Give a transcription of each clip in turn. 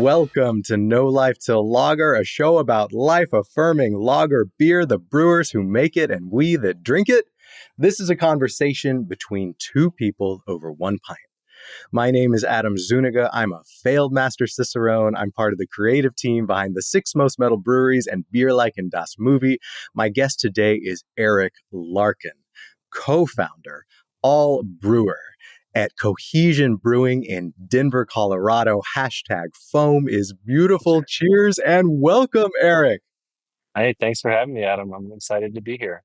Welcome to No Life Til Lager, a show about life-affirming lager beer, the brewers who make it, and we that drink it. This is a conversation between two people over one pint. My name is Adam Zuniga. I'm a failed master Cicerone. I'm part of the creative team behind the 6 Most Metal Breweries and Beer Like in Das Movie. My guest today is Eric Larkin, co-founder, all brewer at Cohesion Brewing in Denver, Colorado. #foam is beautiful. Cheers and welcome, Eric. Hey, thanks for having me, Adam. I'm excited to be here.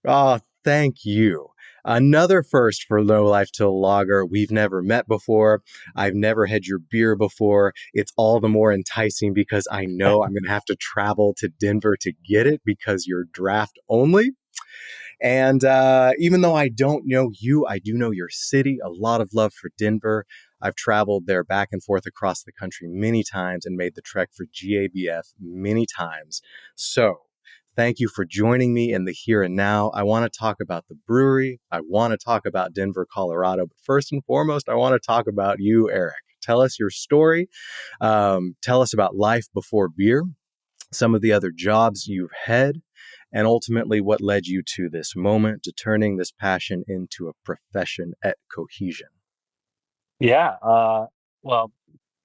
Oh, thank you. Another first for No Life Til Lager. We've never met before. I've never had your beer before. It's all the more enticing because I know I'm going to have to travel to Denver to get it because you're draft only. And even though I don't know you, I do know your city. A lot of love for Denver. I've traveled there back and forth across the country many times and made the trek for GABF many times. So thank you for joining me in the here and now. I want to talk about the brewery. I want to talk about Denver, Colorado. But first and foremost, I want to talk about you, Eric. Tell us your story. Tell us about life before beer, some of the other jobs you've had, and ultimately what led you to this moment, to turning this passion into a profession at Cohesion. Yeah, well,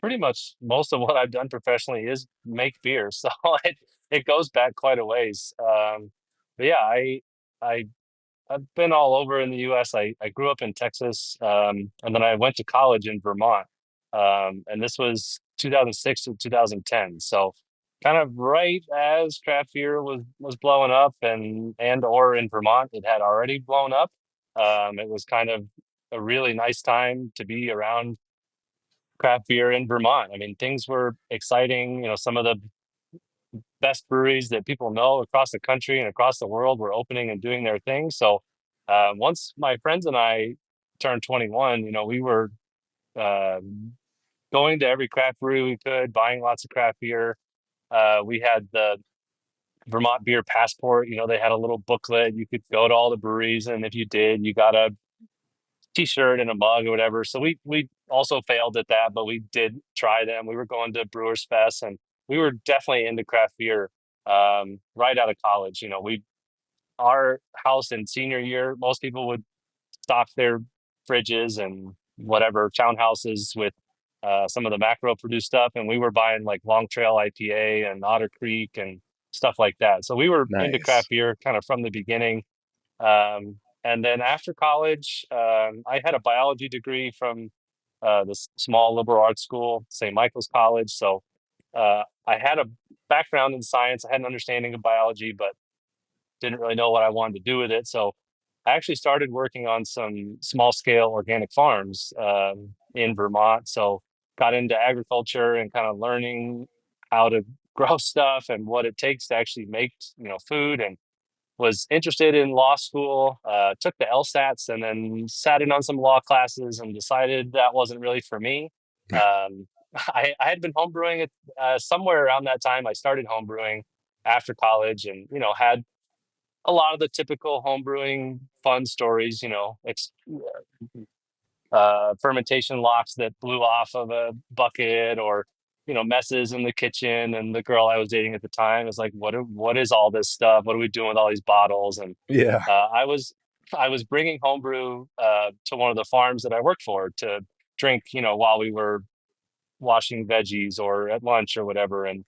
pretty much most of what I've done professionally is make beer, so it goes back quite a ways. But yeah, I I've been all over in the U.S. I grew up in Texas, and then I went to college in Vermont, and this was 2006 to 2010. So kind of right as craft beer was blowing up, and or in Vermont it had already blown up. It was kind of a really nice time to be around craft beer in Vermont. I mean, things were exciting. You know, some of the best breweries that people know across the country and across the world were opening and doing their thing. So once my friends and I turned 21, we were uh, going to every craft brewery we could, buying lots of craft beer. We had the Vermont Beer Passport. They had a little booklet. You could go to all the breweries, and if you did, you got a T-shirt and a mug or whatever. So we also failed at that, but we did try them. We were going to Brewers Fest, and we were definitely into craft beer right out of college. Our house in senior year, most people would stock their fridges and whatever townhouses with some of the macro produced stuff, and we were buying like Long Trail IPA and Otter Creek and stuff like that. So we were into Nice. craft beer kind of from the beginning. And then after college, I had a biology degree from this small liberal arts school, St. Michael's College. So I had a background in science. I had an understanding of biology, but didn't really know what I wanted to do with it. So I actually started working on some small scale organic farms in Vermont. So got into agriculture and kind of learning how to grow stuff and what it takes to actually make food, and was interested in law school, took the LSATs and then sat in on some law classes and decided that wasn't really for me. Um, I had been homebrewing somewhere around that time. I started homebrewing after college, and, had a lot of the typical homebrewing fun stories, fermentation locks that blew off of a bucket, or messes in the kitchen. And the girl I was dating at the time was like, what is all this stuff? What are we doing with all these bottles? And Yeah. I was bringing homebrew to one of the farms that I worked for to drink, while we were washing veggies or at lunch or whatever. And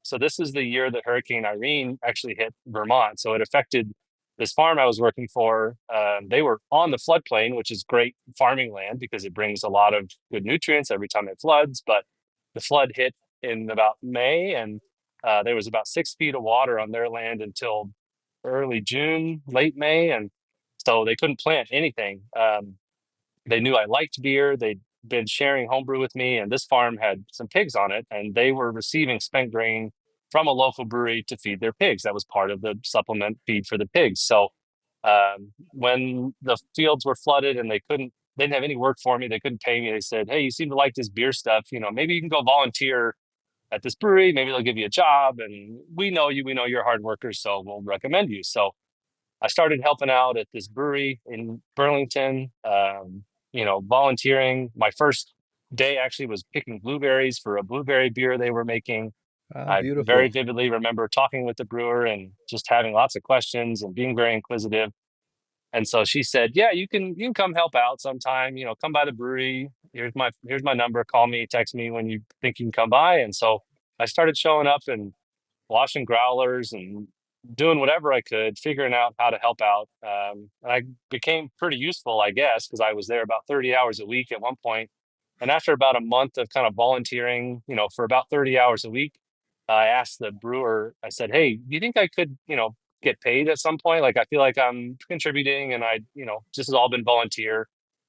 so this is the year that Hurricane Irene actually hit Vermont. So it affected this farm I was working for. They were on the floodplain, which is great farming land because it brings a lot of good nutrients every time it floods. But the flood hit in about May, and there was about 6 feet of water on their land until early June, late May. And so they couldn't plant anything. They knew I liked beer. They'd been sharing homebrew with me, and this farm had some pigs on it, and they were receiving spent grain from a local brewery to feed their pigs. That was part of the supplement feed for the pigs. So when the fields were flooded and they didn't have any work for me, they couldn't pay me. They said, "Hey, you seem to like this beer stuff. Maybe you can go volunteer at this brewery. Maybe they'll give you a job, and we know you. We know you're a hard worker, so we'll recommend you." So I started helping out at this brewery in Burlington, volunteering. My first day actually was picking blueberries for a blueberry beer they were making. Ah, I very beautiful. vividly remember talking with the brewer and just having lots of questions and being very inquisitive. And so she said, "Yeah, you can come help out sometime. Come by the brewery. Here's my number. Call me, text me when you think you can come by." And so I started showing up and washing growlers and doing whatever I could, figuring out how to help out. And I became pretty useful, I guess, because I was there about 30 hours a week at one point. And after about a month of kind of volunteering, for about 30 hours a week, I asked the brewer, I said, "Hey, do you think I could, get paid at some point? Like, I feel like I'm contributing and this has all been volunteer."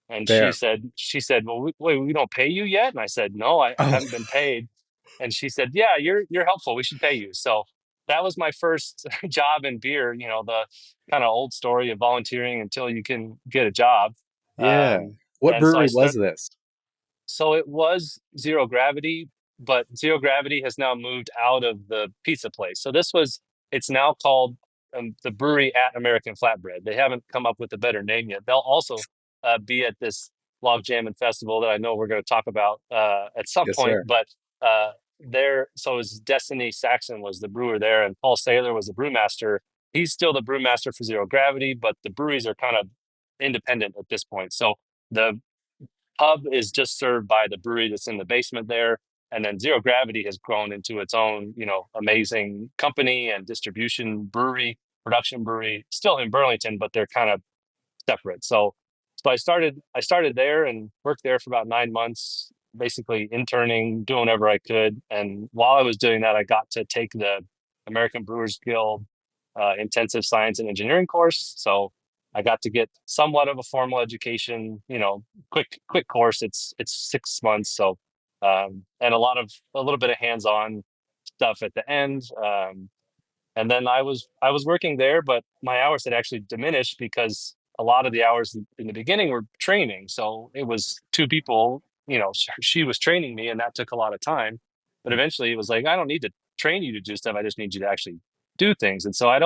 And she Fair. said, she said, "Well, wait, we don't pay you yet?" And I said, "No, I Oh, haven't been paid." And she said, "Yeah, you're helpful. We should pay you." So that was my first job in beer. The kind of old story of volunteering until you can get a job. yeah. What And so I brewery was start. this? So it was Zero Gravity, but Zero Gravity has now moved out of the pizza place. So it's now called the Brewery at American Flatbread. They haven't come up with a better name yet. They'll also be at this Log Jammin' Festival that I know we're going to talk about at some Yes, point. sir. But so it was Destiny Saxon was the brewer there, and Paul Saylor was the brewmaster. He's still the brewmaster for Zero Gravity, but the breweries are kind of independent at this point. So the hub is just served by the brewery that's in the basement there. And then Zero Gravity has grown into its own, amazing company and distribution brewery, production brewery, still in Burlington, but they're kind of separate. So I started there and worked there for about 9 months, basically interning, doing whatever I could. And while I was doing that, I got to take the American Brewers Guild intensive science and engineering course. So I got to get somewhat of a formal education, quick course. It's 6 months. So and a little bit of hands-on stuff at the end. And then I was working there, but my hours had actually diminished because a lot of the hours in the beginning were training. So it was two people, she was training me, and that took a lot of time. But eventually, it was like, I don't need to train you to do stuff. I just need you to actually do things. And so I'd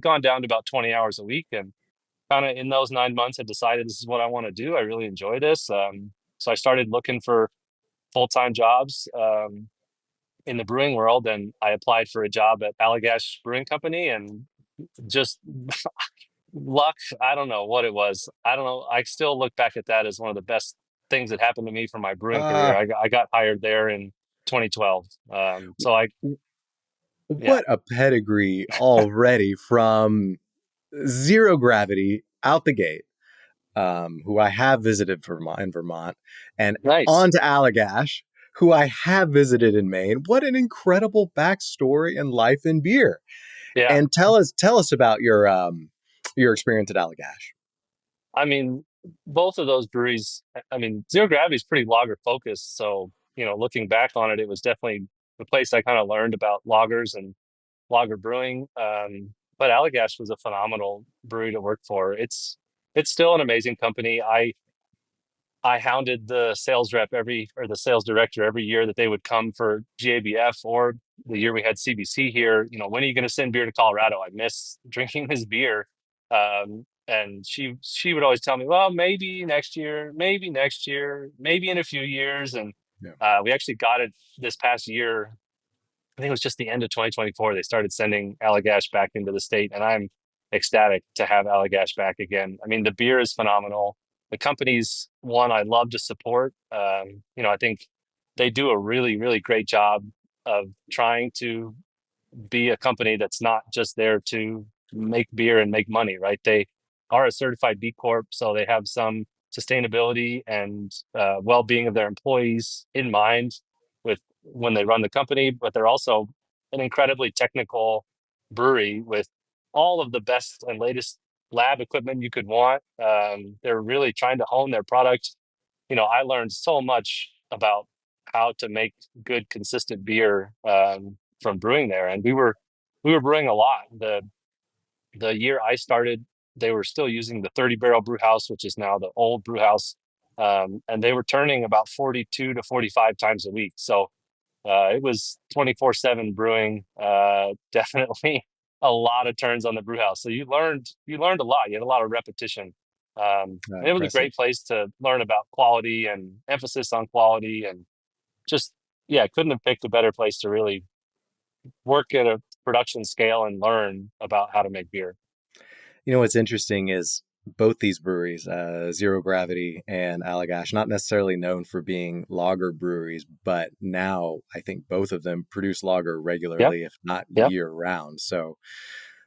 gone down to about 20 hours a week, and kind of in those 9 months, I decided this is what I want to do. I really enjoy this. So I started looking for full-time jobs. In the brewing world, and I applied for a job at Allagash Brewing Company, and just luck. I don't know what it was. I don't know. I still look back at that as one of the best things that happened to me for my brewing career. Ah, I got hired there in 2012. So yeah, what a pedigree already from Zero Gravity out the gate, who I have visited Vermont, and nice. on to Allagash, who I have visited in Maine. What an incredible backstory and life in beer. Yeah. And tell us about your experience at Allagash. I mean, both of those breweries, I mean, Zero Gravity is pretty lager focused. So, looking back on it, it was definitely the place I kind of learned about lagers and lager brewing. But Allagash was a phenomenal brewery to work for. It's still an amazing company. I hounded the sales rep or the sales director every year that they would come for GABF or the year we had CBC here. When are you going to send beer to Colorado? I miss drinking this beer. And she would always tell me, well, maybe next year, maybe in a few years. And Yeah. we actually got it this past year. I think it was just the end of 2024. They started sending Allagash back into the state, and I'm ecstatic to have Allagash back again. I mean, the beer is phenomenal. The company's one I love to support. I think they do a really, really great job of trying to be a company that's not just there to make beer and make money, right? They are a certified B Corp, so they have some sustainability and well-being of their employees in mind with when they run the company, but they're also an incredibly technical brewery with all of the best and latest lab equipment you could want. They're really trying to hone their product. I learned so much about how to make good, consistent beer from brewing there, and we were brewing a lot. The year I started, they were still using the 30 barrel brew house, which is now the old brew house, and they were turning about 42 to 45 times a week. So it was 24/7 brewing. Definitely a lot of turns on the brew house. So you learned a lot. You had a lot of repetition. And it was a Impressive. great place to learn about quality and emphasis on quality, and just, yeah, couldn't have picked a better place to really work at a production scale and learn about how to make beer. You know what's interesting is both these breweries, Zero Gravity and Allagash, not necessarily known for being lager breweries, but now I think both of them produce lager Yep. regularly, if not Yep. year round. So,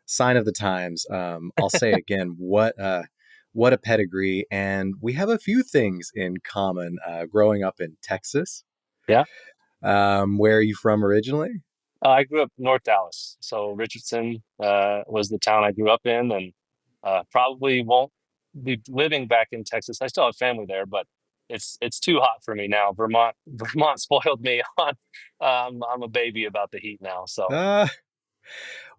sign of the times. I'll say again, what a pedigree, and we have a few things in common. Growing up in Texas, Yeah. where are you from originally? I grew up North Dallas, so Richardson was the town I grew up in, and probably won't be living back in Texas. I still have family there, but it's too hot for me now. Vermont spoiled me on. I'm a baby about the heat now, so Uh,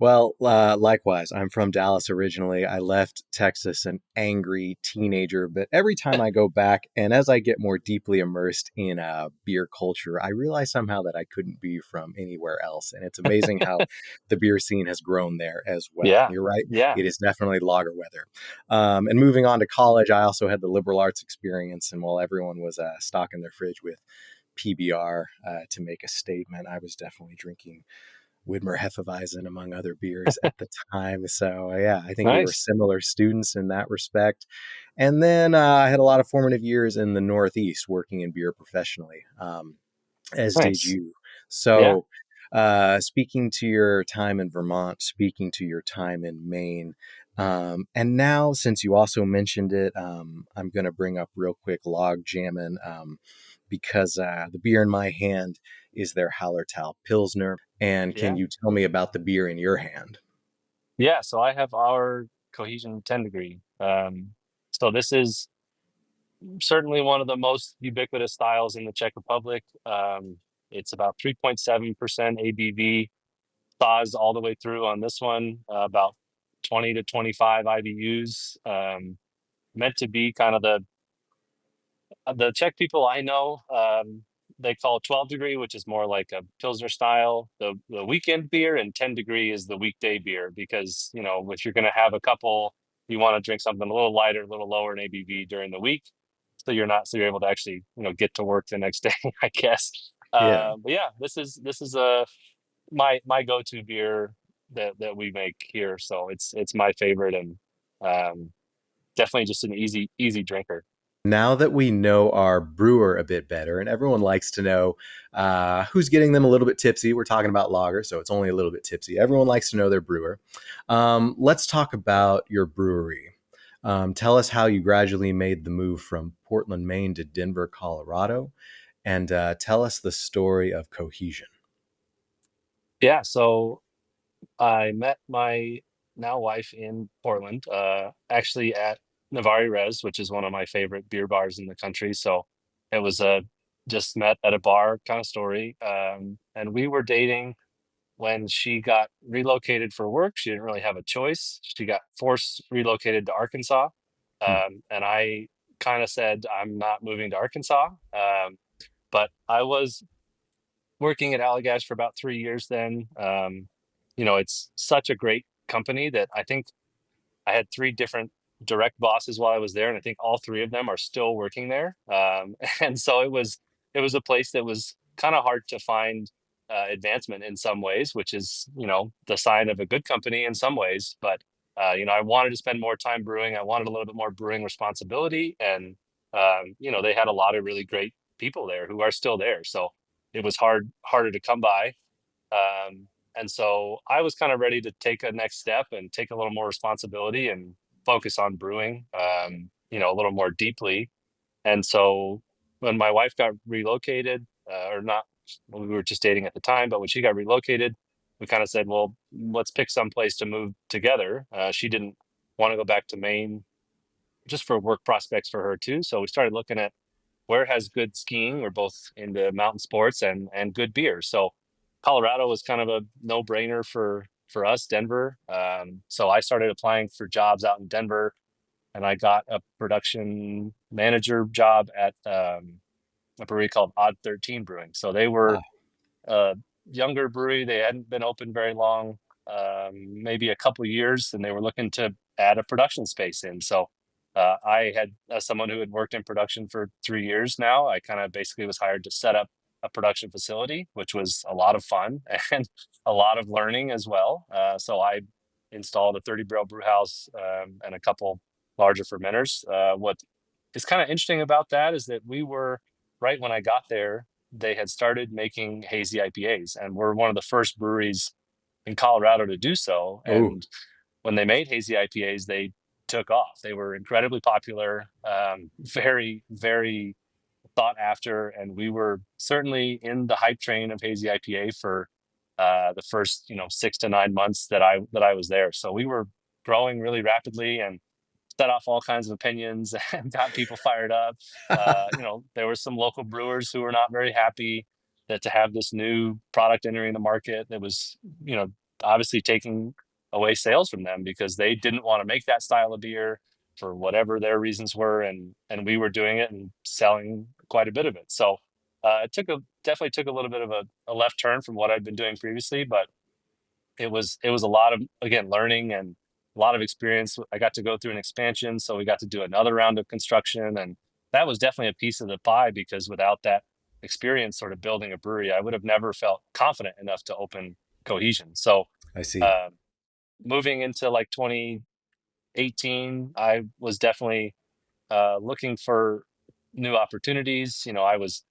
Well, likewise, I'm from Dallas originally. I left Texas an angry teenager, but every time I go back and as I get more deeply immersed in beer culture, I realize somehow that I couldn't be from anywhere else. And it's amazing how the beer scene has grown there as well. yeah, You're right. yeah, It is definitely lager weather. And moving on to college, I also had the liberal arts experience. And while everyone was stocking their fridge with PBR to make a statement, I was definitely drinking Widmer Hefeweizen, among other beers at the time. So, yeah, I think we were nice, similar students in that respect. And then I had a lot of formative years in the Northeast working in beer professionally, as did nice, you. yeah, So, speaking to your time in Vermont, speaking to your time in Maine, and now since you also mentioned it, I'm going to bring up real quick log jamming because the beer in my hand is their Hallertau Pilsner. And can yeah, you tell me about the beer in your hand? yeah. So I have our Cohesion 10 degree. So this is certainly one of the most ubiquitous styles in the Czech Republic. It's about 3.7% ABV, thaws all the way through on this one, about 20 to 25 IBUs. Meant to be kind of the Czech people I know, they call 12 degree, which is more like a Pilsner style, the weekend beer, and 10 degree is the weekday beer because, if you're going to have a couple, you want to drink something a little lighter, a little lower in ABV during the week. So you're able to actually, get to work the next day, I guess. Yeah. But yeah, this is my go-to beer that we make here. So it's my favorite, and um, definitely just an easy drinker. Now that we know our brewer a bit better, and everyone likes to know who's getting them a little bit tipsy. We're talking about lager, so it's only a little bit tipsy. Everyone likes to know their brewer. Let's talk about your brewery. Tell us how you gradually made the move from Portland, Maine to Denver, Colorado, and tell us the story of Cohesion. Yeah, so I met my now wife in Portland, actually at Navari Res, which is one of my favorite beer bars in the country. So it was a just met at a bar kind of story. And we were dating when she got relocated for work. She didn't really have a choice. She got forced relocated to Arkansas. Hmm. And I kind of said, I'm not moving to Arkansas. But I was working at Allagash for about 3 years then. It's such a great company that I think I had three different direct bosses while I was there, and I think all three of them are still working there. And so it was a place that was kind of hard to find advancement in some ways, which is the sign of a good company in some ways. But I wanted to spend more time brewing. I wanted a little bit more brewing responsibility, and they had a lot of really great people there who are still there. So it was harder to come by. And so I was kind of ready to take a next step and take a little more responsibility and focus on brewing, a little more deeply. And so when my wife got relocated, or not, well, we were just dating at the time, but when she got relocated, we kind of said, well, let's pick some place to move together. She didn't want to go back to Maine just for work prospects for her too. So we started looking at where has good skiing. We're both into mountain sports and good beer. So Colorado was kind of a no brainer for us. Denver. So I started applying for jobs out in Denver, and I got a production manager job at a brewery called Odd 13 Brewing. So they were a younger brewery. They hadn't been open very long, maybe a couple years, and they were looking to add a production space in. So I had, as someone who had worked in production for 3 years now, I kind of basically was hired to set up a production facility, which was a lot of fun and a lot of learning as well. So I installed a 30 barrel brew house and a couple larger fermenters. What is kind of interesting about that is that we were, right when I got there, they had started making hazy IPAs, and we're one of the first breweries in Colorado to do so. Oh, And when they made hazy IPAs, they took off. They were incredibly popular, very, very thought after, and we were certainly in the hype train of hazy IPA for the first, 6 to 9 months that I was there. So we were growing really rapidly and set off all kinds of opinions and got people fired up. There were some local brewers who were not very happy that to have this new product entering the market that was, you know, obviously taking away sales from them because they didn't want to make that style of beer for whatever their reasons were, and we were doing it and selling quite a bit of it. So it definitely took a little bit of a left turn from what I'd been doing previously, but it was a lot of, again, learning and a lot of experience. I got to go through an expansion, so we got to do another round of construction, and that was definitely a piece of the pie because without that experience, sort of building a brewery, I would have never felt confident enough to open Cohesion. So, I see. uh, moving into like 2018, I was definitely looking for new opportunities. I was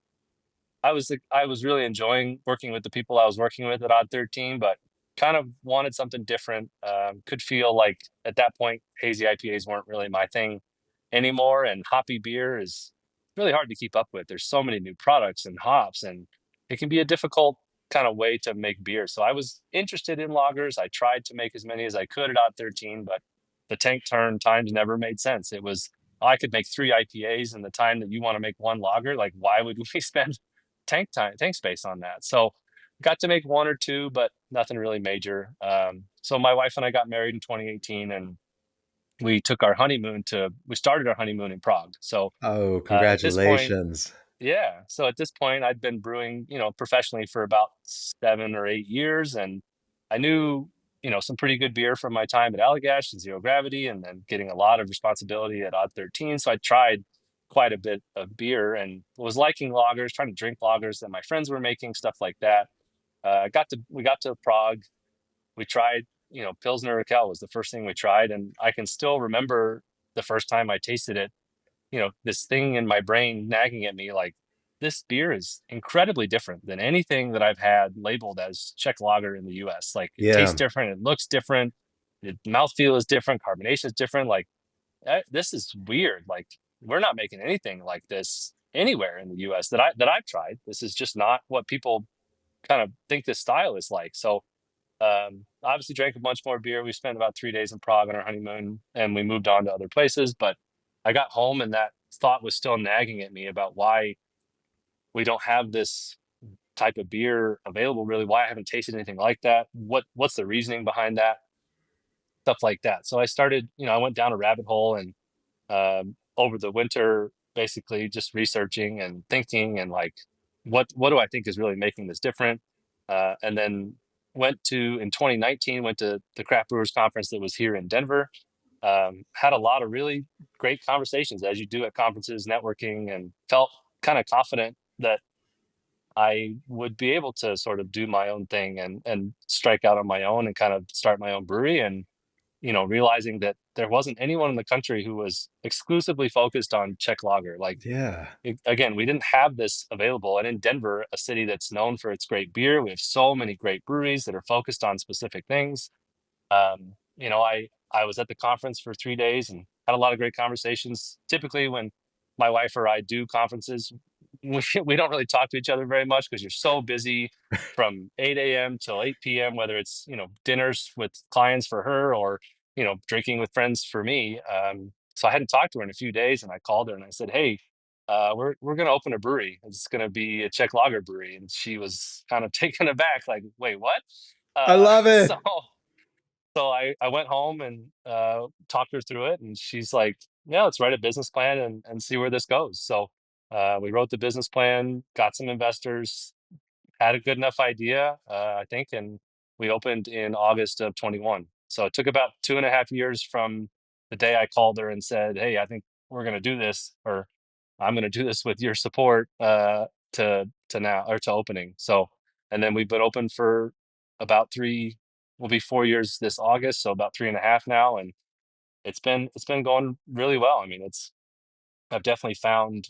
really enjoying working with the people I was working with at Odd 13, but kind of wanted something different. Could feel like at that point hazy IPAs weren't really my thing anymore, and hoppy beer is really hard to keep up with. There's so many new products and hops, and it can be a difficult kind of way to make beer. So I was interested in lagers. I tried to make as many as I could at Odd 13, but the tank turn times never made sense. It was, I could make three IPAs in the time that you want to make one lager. Like, why would we spend tank space on that? So got to make one or two, but nothing really major. So my wife and I got married in 2018, and we started our honeymoon in Prague. So Oh, at this point, congratulations. yeah. So at this point, I'd been brewing, professionally for about 7 or 8 years, and I knew, some pretty good beer from my time at Allagash and Zero Gravity, and then getting a lot of responsibility at Odd 13. So I tried quite a bit of beer and was liking lagers, trying to drink lagers that my friends were making, stuff like that. We got to Prague. We tried, Pilsner Urquell was the first thing we tried, and I can still remember the first time I tasted it, this thing in my brain nagging at me like, this beer is incredibly different than anything that I've had labeled as Czech lager in the US. Like, it tastes Yeah. different, it looks different, the mouthfeel is different, carbonation is different. Like, this is weird. Like, we're not making anything like this anywhere in the US that I've tried. This is just not what people kind of think this style is like. So obviously drank a bunch more beer. We spent about 3 days in Prague on our honeymoon, and we moved on to other places. But I got home, and that thought was still nagging at me about why we don't have this type of beer available. Really, why I haven't tasted anything like that. What's the reasoning behind that? Stuff like that. So I started. I went down a rabbit hole, and over the winter, basically just researching and thinking and like, what do I think is really making this different? And then in 2019, went to the Craft Brewers Conference that was here in Denver. Had a lot of really great conversations, as you do at conferences, networking, and felt kind of confident that I would be able to sort of do my own thing and strike out on my own and kind of start my own brewery. And realizing that there wasn't anyone in the country who was exclusively focused on Czech lager. Like, Yeah. again, we didn't have this available. And in Denver, a city that's known for its great beer, we have so many great breweries that are focused on specific things. I was at the conference for 3 days and had a lot of great conversations. Typically, when my wife or I do conferences, we don't really talk to each other very much because you're so busy from 8 a.m. till 8 p.m., whether it's, dinners with clients for her or, drinking with friends for me. So I hadn't talked to her in a few days, and I called her and I said, "Hey, we're going to open a brewery. It's going to be a Czech lager brewery." And she was kind of taken aback, like, "Wait, what?" I Uh, love so it. so I went home and talked her through it, and she's like, "Yeah, let's write a business plan and see where this goes." So we wrote the business plan, got some investors, had a good enough idea, I think, and we opened in August of 21. So it took about 2.5 years from the day I called her and said, "Hey, I think we're going to do this," or "I'm going to do this with your support," to now or to opening. So, and then we've been open for about three, will be 4 years this August, so about 3.5 now, and it's been going really well. I mean, it's I've definitely found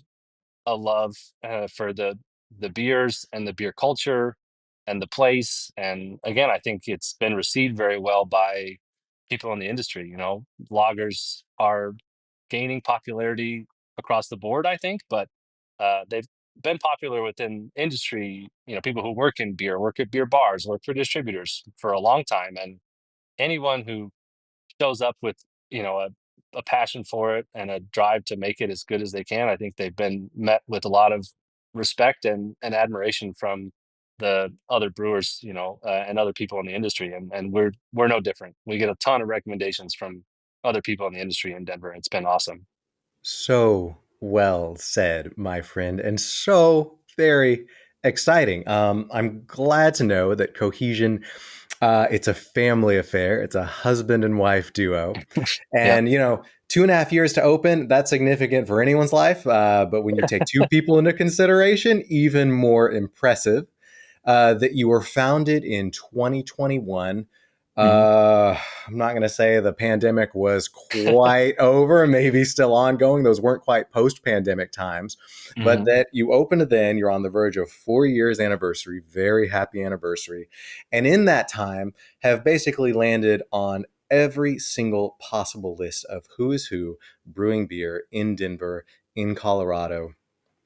a love for the beers and the beer culture and the place. And again, I think it's been received very well by people in the industry. You know, lagers are gaining popularity across the board, I think, but they've been popular within industry. You know, people who work in beer, work at beer bars, work for distributors for a long time, and anyone who shows up with, a passion for it and a drive to make it as good as they can, I think they've been met with a lot of respect and admiration from the other brewers, and other people in the industry, and we're no different. We get a ton of recommendations from other people in the industry in Denver. It's been awesome. So well said, my friend, and so very exciting. I'm glad to know that Cohesion, it's a family affair. It's a husband and wife duo. Yeah. And, 2.5 years to open, that's significant for anyone's life. But when you take two people into consideration, even more impressive. That you were founded in 2021. Hmm. I'm not going to say the pandemic was quite over, maybe still ongoing. Those weren't quite post pandemic times, but Hmm. that you opened then, you're on the verge of 4 years anniversary, very happy anniversary. And in that time, have basically landed on every single possible list of who is who brewing beer in Denver, in Colorado,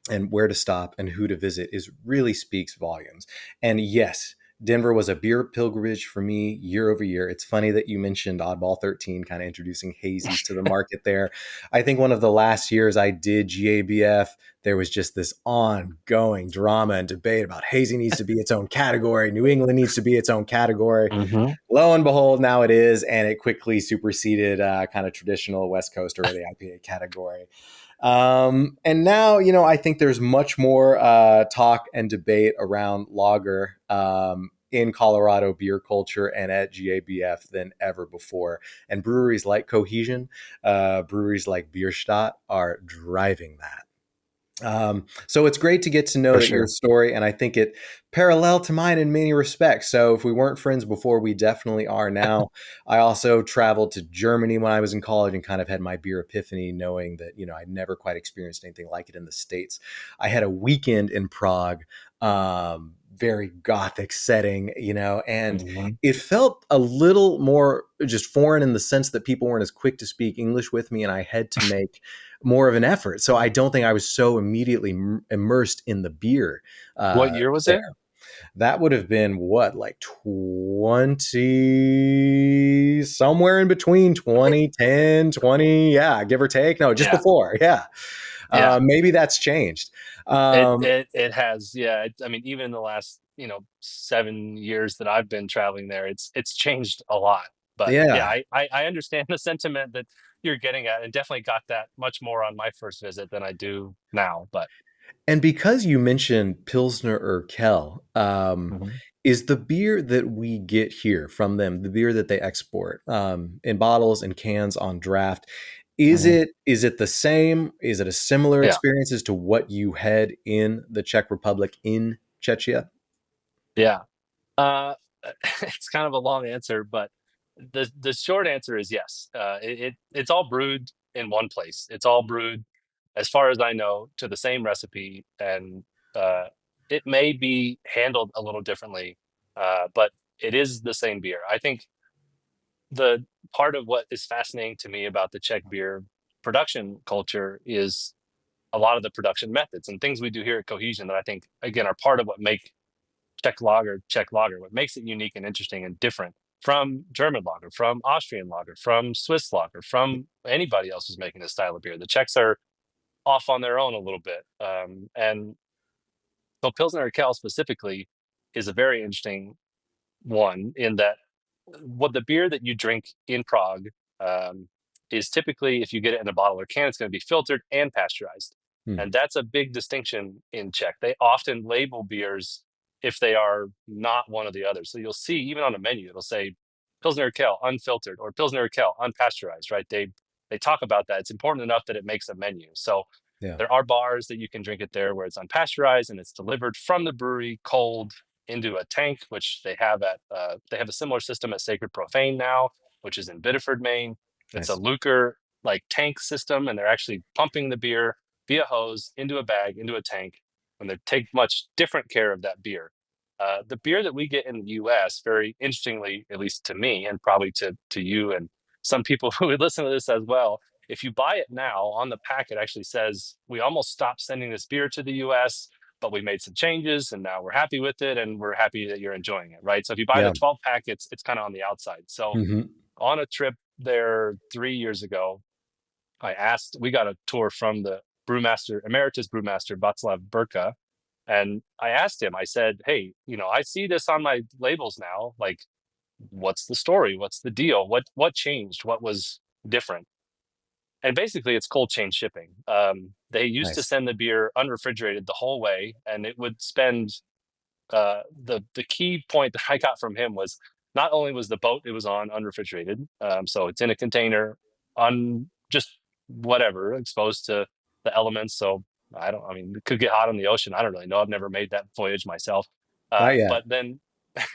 and where to stop and who to visit is really speaks volumes. And yes, Denver was a beer pilgrimage for me year over year. It's funny that you mentioned Oddball 13, kind of introducing hazies to the market there. I think one of the last years I did GABF, there was just this ongoing drama and debate about hazy needs to be its own category. New England needs to be its own category. Hmm. Lo and behold, now it is, and it quickly superseded kind of traditional West Coast or the IPA category. And now, I think there's much more talk and debate around lager in Colorado beer culture and at GABF than ever before. And breweries like Cohesion, breweries like Bierstadt are driving that. So it's great to get to know For that your sure. story, and I think it parallel to mine in many respects. So if we weren't friends before, we definitely are now. I also traveled to Germany when I was in college and kind of had my beer epiphany, knowing that I'd never quite experienced anything like it in the States. I had a weekend in Prague, very gothic setting, and Hmm. it felt a little more just foreign in the sense that people weren't as quick to speak English with me, and I had to make more of an effort. So I don't think I was so immediately immersed in the beer What year was there. it? That would have been what, like 20, somewhere in between 2010, 20, yeah, give or take. No, just Yeah. before. Yeah. Yeah. Maybe that's changed. It Um, it it has, yeah. I mean, even in the last 7 years that I've been traveling there, it's changed a lot. But yeah, yeah. I understand the sentiment that you're getting at, and definitely got that much more on my first visit than I do now. But And because you mentioned Pilsner or Kel, mhm, is the beer that we get here from them, the beer that they export in bottles and cans on draft, is mhm, it the same? Is it a similar yeah, experience as to what you had in the Czech Republic in Czechia? yeah. Uh, it's kind of a long answer, but the short answer is yes. It's all brewed in one place. It's all brewed, as far as I know, to the same recipe, and uh, it may be handled a little differently, but it is the same beer. I think the part of what is fascinating to me about the Czech beer production culture is a lot of the production methods and things we do here at Cohesion that I think again are part of what make Czech lager, what makes it unique and interesting and different from German lager, from Austrian lager, from Swiss lager, from anybody else who's making this style of beer. The Czechs are off on their own a little bit. And so Pilsner Urquell specifically is a very interesting one in that what the beer that you drink in Prague is typically, if you get it in a bottle or can, it's going to be filtered and pasteurized. Hmm. And that's a big distinction in Czech. They often label beers if they are not one or the other. So you'll see, even on a menu, it'll say Pilsner Urquell unfiltered or Pilsner Urquell unpasteurized, right? They they talk about that. It's important enough that it makes a menu. So Yeah. there are bars that you can drink it there where it's unpasteurized and it's delivered from the brewery cold into a tank, which they have a similar system at Sacred Profane now, which is in Biddeford, Maine. It's a Nice. Luker like tank system, and they're actually pumping the beer via hose into a bag, into a tank, and they take much different care of that beer. The beer that we get in the U.S., very interestingly, at least to me, and probably to you and some people who would listen to this as well, if you buy it now on the pack, it actually says we almost stopped sending this beer to the U.S., but we made some changes and now we're happy with it and we're happy that you're enjoying it, right? So if you buy the Yeah. 12 pack, it's kind of on the outside. So Hmm. on a trip there 3 years ago, we got a tour from the brewmaster, emeritus brewmaster Václav Burka, and I asked him, I said, hey, I see this on my labels now. Like, what's the story? What's the deal? What changed? What was different? And basically, it's cold chain shipping. They used to Nice. send the beer unrefrigerated the whole way, and it would spend the key point that I got from him was not only was the boat it was on unrefrigerated, so it's in a container, just whatever, exposed to the elements. So I mean, it could get hot on the ocean. I don't really know. I've never made that voyage myself. Not yet. But then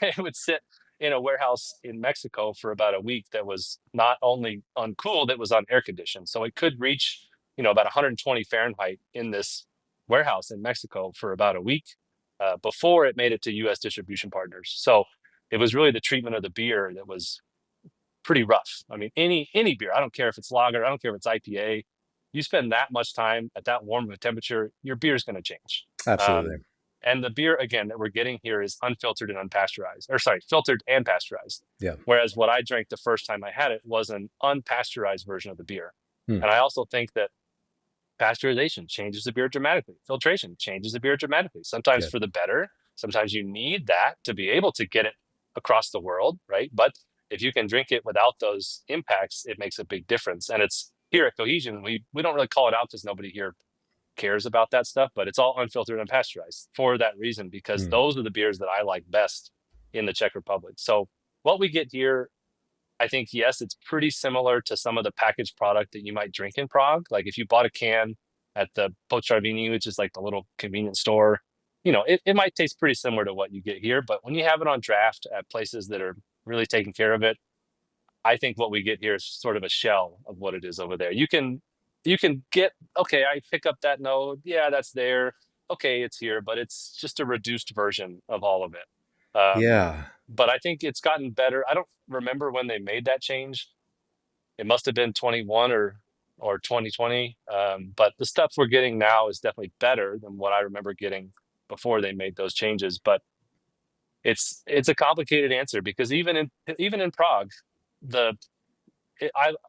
it would sit in a warehouse in Mexico for about a week that was not only uncooled, it was on air conditioned. So it could reach, about 120 Fahrenheit in this warehouse in Mexico for about a week before it made it to U.S. distribution partners. So it was really the treatment of the beer that was pretty rough. I mean, any beer, I don't care if it's lager, I don't care if it's IPA, you spend that much time at that warm of a temperature, your beer is going to change. Absolutely. And the beer again that we're getting here is unfiltered and unpasteurized, or sorry, filtered and pasteurized. Yeah. Whereas what I drank the first time I had it was an unpasteurized version of the beer. Hmm. And I also think that pasteurization changes the beer dramatically. Filtration changes the beer dramatically, sometimes Good. for the better. Sometimes you need that to be able to get it across the world, right? But if you can drink it without those impacts, it makes a big difference. And it's here at Cohesion, we don't really call it out because nobody here cares about that stuff, but it's all unfiltered and pasteurized for that reason, because Hmm. those are the beers that I like best in the Czech Republic. So what we get here, I think, yes, it's pretty similar to some of the packaged product that you might drink in Prague. Like if you bought a can at the Pochravini, which is like the little convenience store, it might taste pretty similar to what you get here. But when you have it on draft at places that are really taking care of it, I think what we get here is sort of a shell of what it is over there. You can get, okay, I pick up that note. Yeah, that's there. Okay, it's here, but it's just a reduced version of all of it. Yeah. But I think it's gotten better. I don't remember when they made that change. It must have been 21 or 2020. But the stuff we're getting now is definitely better than what I remember getting before they made those changes. But it's a complicated answer because even in Prague, the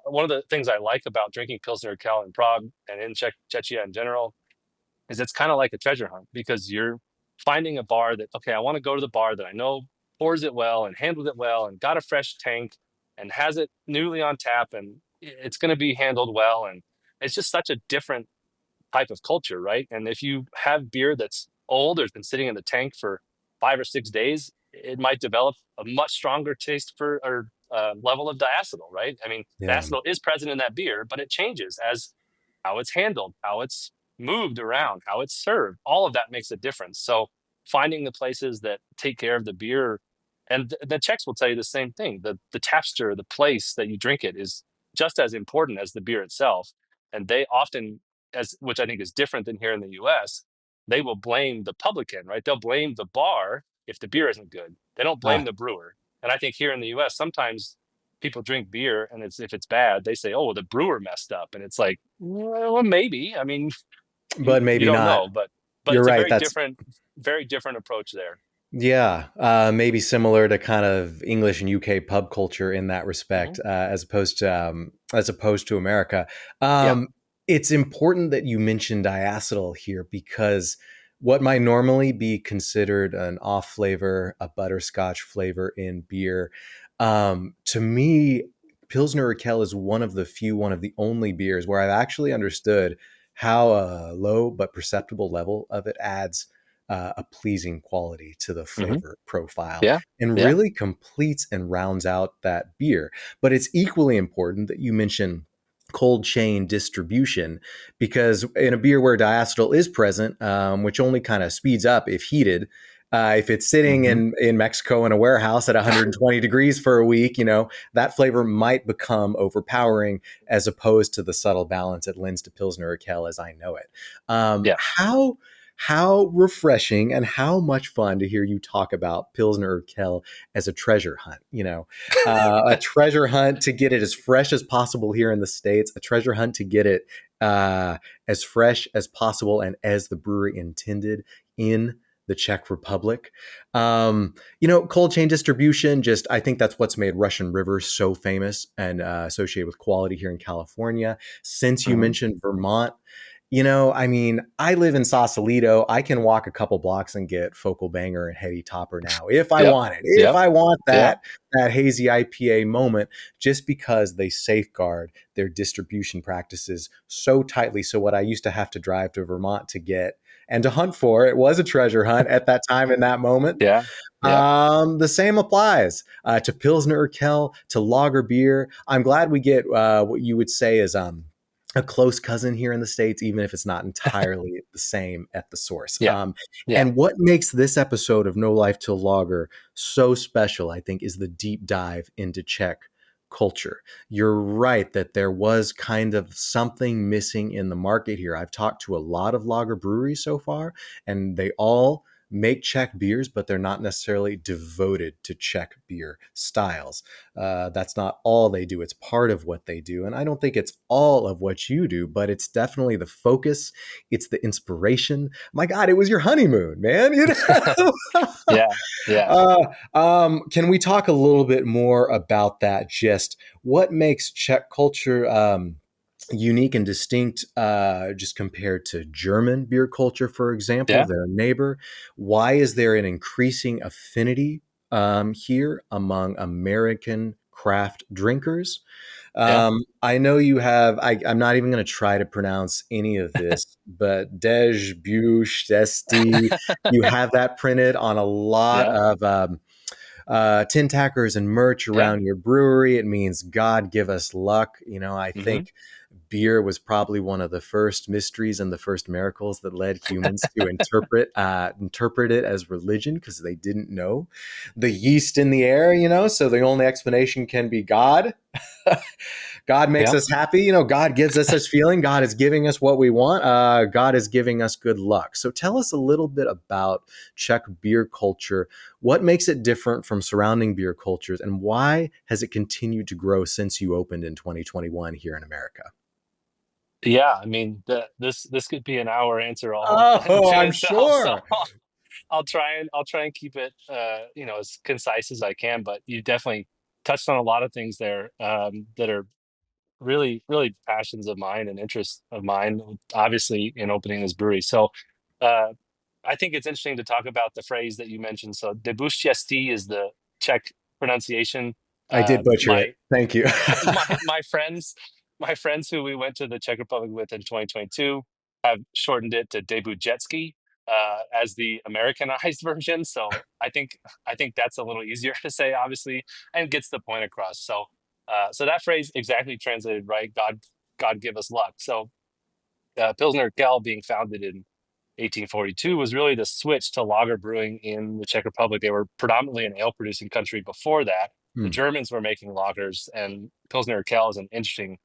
one of the things I like about drinking Pilsner Urquell in Prague and in Czechia in general is it's kind of like a treasure hunt, because you're finding a bar that, okay, I want to go to the bar that I know pours it well and handled it well and got a fresh tank and has it newly on tap and it's going to be handled well. And it's just such a different type of culture, right? And if you have beer that's old or has been sitting in the tank for 5 or 6 days, it might develop a much stronger taste for or level of diacetyl, right? I mean, Yeah. diacetyl is present in that beer, but it changes as how it's handled, how it's moved around, how it's served. All of that makes a difference. So finding the places that take care of the beer, and the Czechs will tell you the same thing. The tapster, the place that you drink it, is just as important as the beer itself. And they often, which I think is different than here in the U.S., they will blame the publican, right? They'll blame the bar if the beer isn't good. They don't blame Ah, the brewer. And I think here in the U.S., sometimes people drink beer, and if it's bad, they say, "Oh, well, the brewer messed up," and it's like, well, maybe. I mean, you but you maybe don't not. know, but You're it's a right. That's very different approach there. Yeah, maybe similar to kind of English and UK pub culture in that respect, Hmm. as opposed to America. Yeah. It's important that you mentioned diacetyl here because what might normally be considered an off flavor, a butterscotch flavor in beer, to me, Pilsner Urquell is one of the only beers where I've actually understood how a low but perceptible level of it adds a pleasing quality to the Hmm. flavor profile Yeah. and Yeah. really completes and rounds out that beer. But it's equally important that you mention cold chain distribution, because in a beer where diacetyl is present, which only kind of speeds up if heated, if it's sitting Hmm. in Mexico in a warehouse at 120 degrees for a week, that flavor might become overpowering as opposed to the subtle balance it lends to Pilsner Urquell as I know it. Yeah. How refreshing and how much fun to hear you talk about Pilsner Urquell as a treasure hunt. A treasure hunt to get it as fresh as possible here in the States, a treasure hunt to get it as fresh as possible and as the brewery intended in the Czech Republic. Cold chain distribution, just I think that's what's made Russian River so famous and associated with quality here in California. Since you Hmm. mentioned Vermont, I live in Sausalito. I can walk a couple blocks and get Focal Banger and Heady Topper now if I Yep. want it. If Yep. I want Yeah. that hazy IPA moment, just because they safeguard their distribution practices so tightly. So what I used to have to drive to Vermont to get and to hunt for, it was a treasure hunt at that time in that moment. Yeah. Yep. The same applies to Pilsner Urquell, to lager beer. I'm glad we get what you would say is a close cousin here in the States, even if it's not entirely the same at the source. Yeah. Yeah. And what makes this episode of No Life Till Lager so special, I think, is the deep dive into Czech culture. You're right that there was kind of something missing in the market here. I've talked to a lot of lager breweries so far, and they all make Czech beers, but they're not necessarily devoted to Czech beer styles. That's not all they do. It's part of what they do. And I don't think it's all of what you do, but it's definitely the focus. It's the inspiration. My God, it was your honeymoon, man. Yeah. Yeah. Can we talk a little bit more about that? Just what makes Czech culture unique and distinct, just compared to German beer culture, for example, Yeah. their neighbor? Why is there an increasing affinity here among American craft drinkers? Yeah. I know you have, I'm not even going to try to pronounce any of this, but Dej, Bush, Desti, you have that printed on a lot Yeah. of tin tackers and merch Yeah. around your brewery. It means God give us luck. I Hmm. think beer was probably one of the first mysteries and the first miracles that led humans to interpret it as religion, because they didn't know the yeast in the air. So the only explanation can be God. God makes Yeah. us happy. God gives us this feeling. God is giving us what we want. God is giving us good luck. So tell us a little bit about Czech beer culture. What makes it different from surrounding beer cultures, and why has it continued to grow since you opened in 2021 here in America? Yeah. I mean, this could be an hour answer all Oh, to I'm itself. So sure. I'll try and keep it as concise as I can. But you definitely touched on a lot of things there that are really, really passions of mine and interests of mine, obviously in opening this brewery. So uh, I think it's interesting to talk about the phrase that you mentioned. So debuštěstí is the Czech pronunciation. I did butcher it. My Thank you. my friends who we went to the Czech Republic with in 2022 have shortened it to debujetski as the Americanized version. So I think that's a little easier to say, obviously, and gets the point across. So that phrase exactly translated right. God give us luck. So Pilsner Urquell being founded in 1842 was really the switch to lager brewing in the Czech Republic. They were predominantly an ale producing country before that. The Hmm, Germans were making lagers, and Pilsner Urquell is an interesting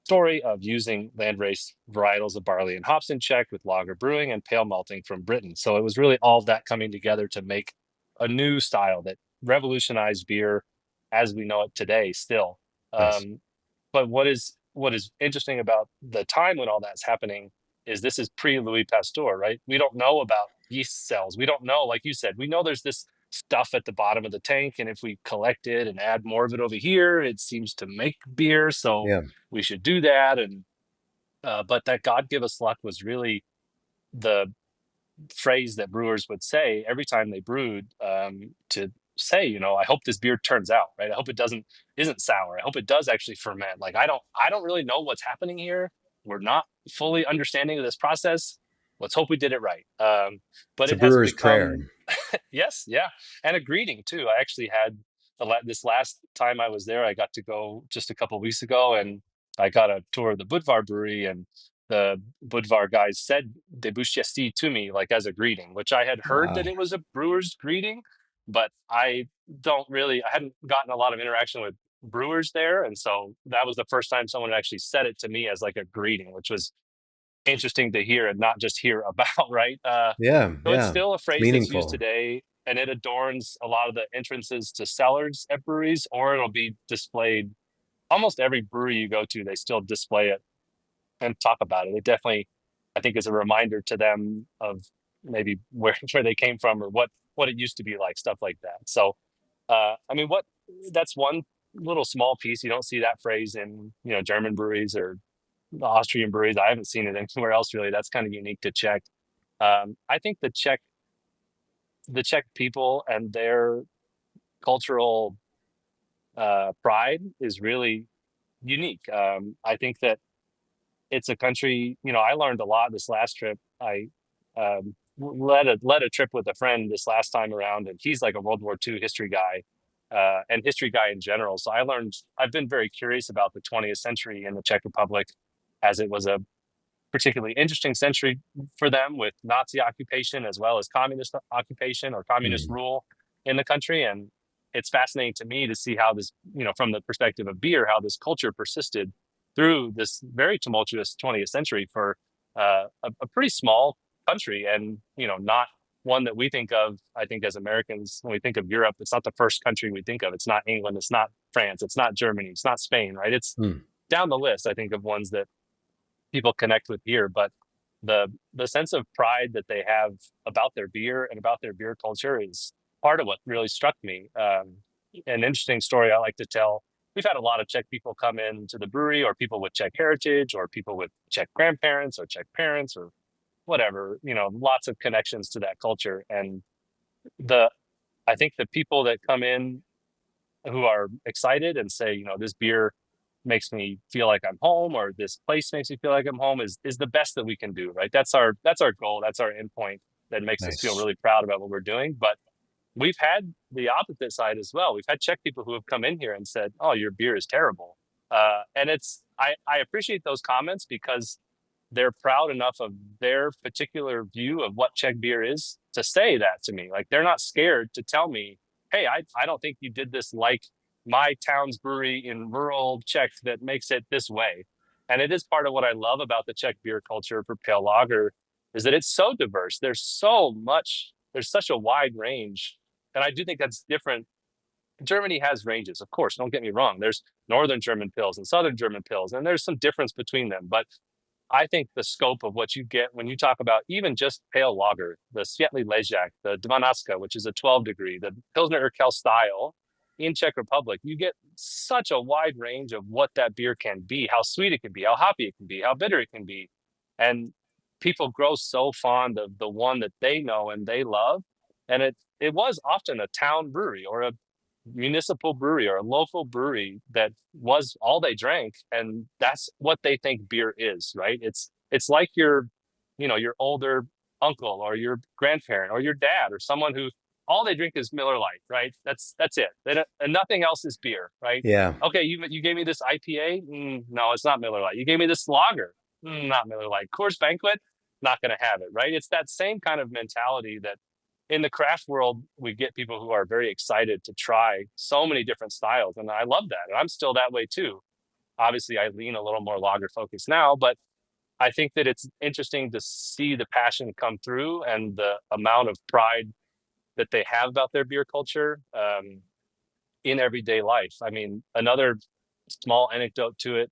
story of using landrace varietals of barley and hops in Czech with lager brewing and pale malting from Britain. So it was really all of that coming together to make a new style that revolutionized beer as we know it today still. nice. Um, but what is interesting about the time when all that's happening is this is pre Louis Pasteur, right? We don't know about yeast cells. We don't know, like you said, we know there's this stuff at the bottom of the tank, and if we collect it and add more of it over here, it seems to make beer. So Yeah, we should do that. And but that God give us luck was really the phrase that brewers would say every time they brewed, to say, I hope this beer turns out right. I hope it isn't sour. I hope it does actually ferment. Like I don't really know what's happening here. We're not fully understanding of this process. Let's hope we did it right. But it's a it has brewer's prayer. become yes, yeah, and a greeting too. I actually had this last time I was there. I got to go just a couple weeks ago, and I got a tour of the Budvar brewery, and the Budvar guys said "debushesti" to me, like as a greeting, which I had heard that Wow. it was a brewer's greeting, but I hadn't gotten a lot of interaction with brewers there, and so that was the first time someone actually said it to me as like a greeting, which was interesting to hear and not just hear about, right? Yeah, So it's yeah. still a It's phrase that's used meaningful. today, and it adorns a lot of the entrances to cellars at breweries, or it'll be displayed almost every brewery you go to. They still display it and talk about it. It definitely, I think, is a reminder to them of maybe where they came from, or what it used to be like, stuff like that. So, I mean, what that's one little small piece. You don't see that phrase in German breweries or the Austrian breweries. I haven't seen it anywhere else really. That's kind of unique to Czech. I think the Czech people and their cultural pride is really unique. I think that it's a country. I learned a lot this last trip. I led a trip with a friend this last time around, and he's like a World War II history guy, and history guy in general. So I've been very curious about the 20th century in the Czech Republic, as it was a particularly interesting century for them, with Nazi occupation as well as communist occupation or communist Mm, rule in the country. And it's fascinating to me to see how this, from the perspective of beer, how this culture persisted through this very tumultuous 20th century for a pretty small country, and not one that we think of. I think as Americans, when we think of Europe, it's not the first country we think of. It's not England, it's not France, it's not Germany, it's not Spain, right? It's mm. down the list, I think, of ones that people connect with beer. But the sense of pride that they have about their beer and about their beer culture is part of what really struck me. An interesting story I like to tell. We've had a lot of Czech people come in to the brewery, or people with Czech heritage, or people with Czech grandparents or Czech parents, or whatever. Lots of connections to that culture. And the I think the people that come in who are excited and say, this beer makes me feel like I'm home, or this place makes me feel like I'm home, is the best that we can do, right? That's our goal. That's our endpoint that makes us feel Nice. really proud about what we're doing. But we've had the opposite side as well. We've had Czech people who have come in here and said, "Oh, your beer is terrible," and I appreciate those comments, because they're proud enough of their particular view of what Czech beer is to say that to me. Like, they're not scared to tell me, "Hey, I don't think you did this like my town's brewery in rural Czech that makes it this way." And it is part of what I love about the Czech beer culture for pale lager, is that it's so diverse. There's such a wide range. And I do think that's different. Germany has ranges, of course, don't get me wrong. There's northern German pills and southern German pills, and there's some difference between them. But I think the scope of what you get when you talk about even just pale lager, the Světlý Ležák, the Dvanáctka, which is a 12 degree, the Pilsner Urquell style in Czech Republic, you get such a wide range of what that beer can be, how sweet it can be, how hoppy it can be, how bitter it can be. And people grow so fond of the one that they know and they love. And it was often a town brewery, or a municipal brewery, or a local brewery that was all they drank, and that's what they think beer is, right? It's like your older uncle or your grandparent or your dad or someone who all they drink is Miller Lite, right? That's it. And nothing else is beer, right? Yeah. Okay, you gave me this IPA. No, it's not Miller Lite. You gave me this lager. Not Miller Lite. Coors Banquet, not going to have it, right? It's that same kind of mentality that in the craft world, we get people who are very excited to try so many different styles. And I love that. And I'm still that way too. Obviously, I lean a little more lager focused now, but I think that it's interesting to see the passion come through, and the amount of pride that they have about their beer culture in everyday life. I mean, another small anecdote to it.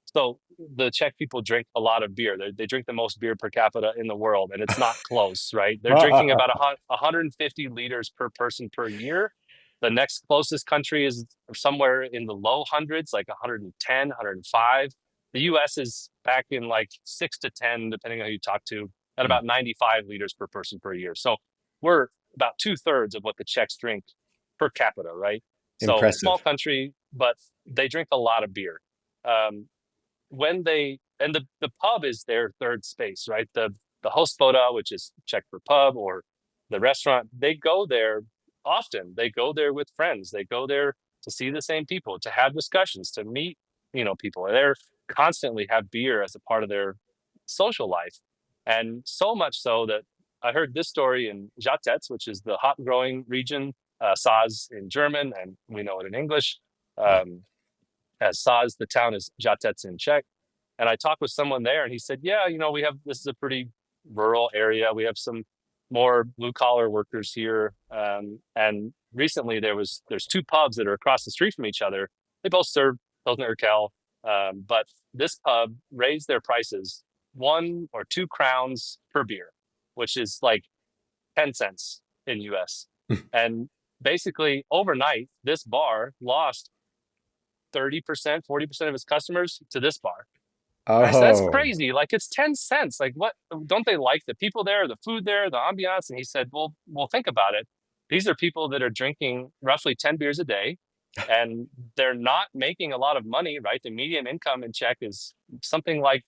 So the Czech people drink a lot of beer. They drink the most beer per capita in the world, and it's not close, right? They're drinking about 150 liters per person per year. The next closest country is somewhere in the low hundreds, like 110, 105. The US is back in like 6 to 10, depending on who you talk to, at Mm. about 95 liters per person per year. So we're about two-thirds of what the Czechs drink per capita, right? So small Impressive. country, but they drink a lot of beer. Um, when they and the pub is their third space, right? The hospoda, which is Czech for pub, or the restaurant, they go there often. They go there with friends. They go there to see the same people, to have discussions, to meet, people. They're constantly have beer as a part of their social life. And so much so that I heard this story in Jatets, which is the hop growing region, Saz in German, and we know it in English. Um, as Saz, the town is Jatets in Czech. And I talked with someone there, and he said, "Yeah, we have this is a pretty rural area. We have some more blue collar workers here. And recently there's two pubs that are across the street from each other. They both serve Pilsner Urquell, but this pub raised their prices 1 or 2 crowns per beer, which is like 10 cents in US. And basically overnight, this bar lost 30%, 40% of its customers to this bar. And I said, that's Oh, crazy. Like it's 10 cents. Like what don't they like the people there, the food there, the ambiance? And he said, well, think about it. These are people that are drinking roughly 10 beers a day and they're not making a lot of money, right? The median income in Czech is something like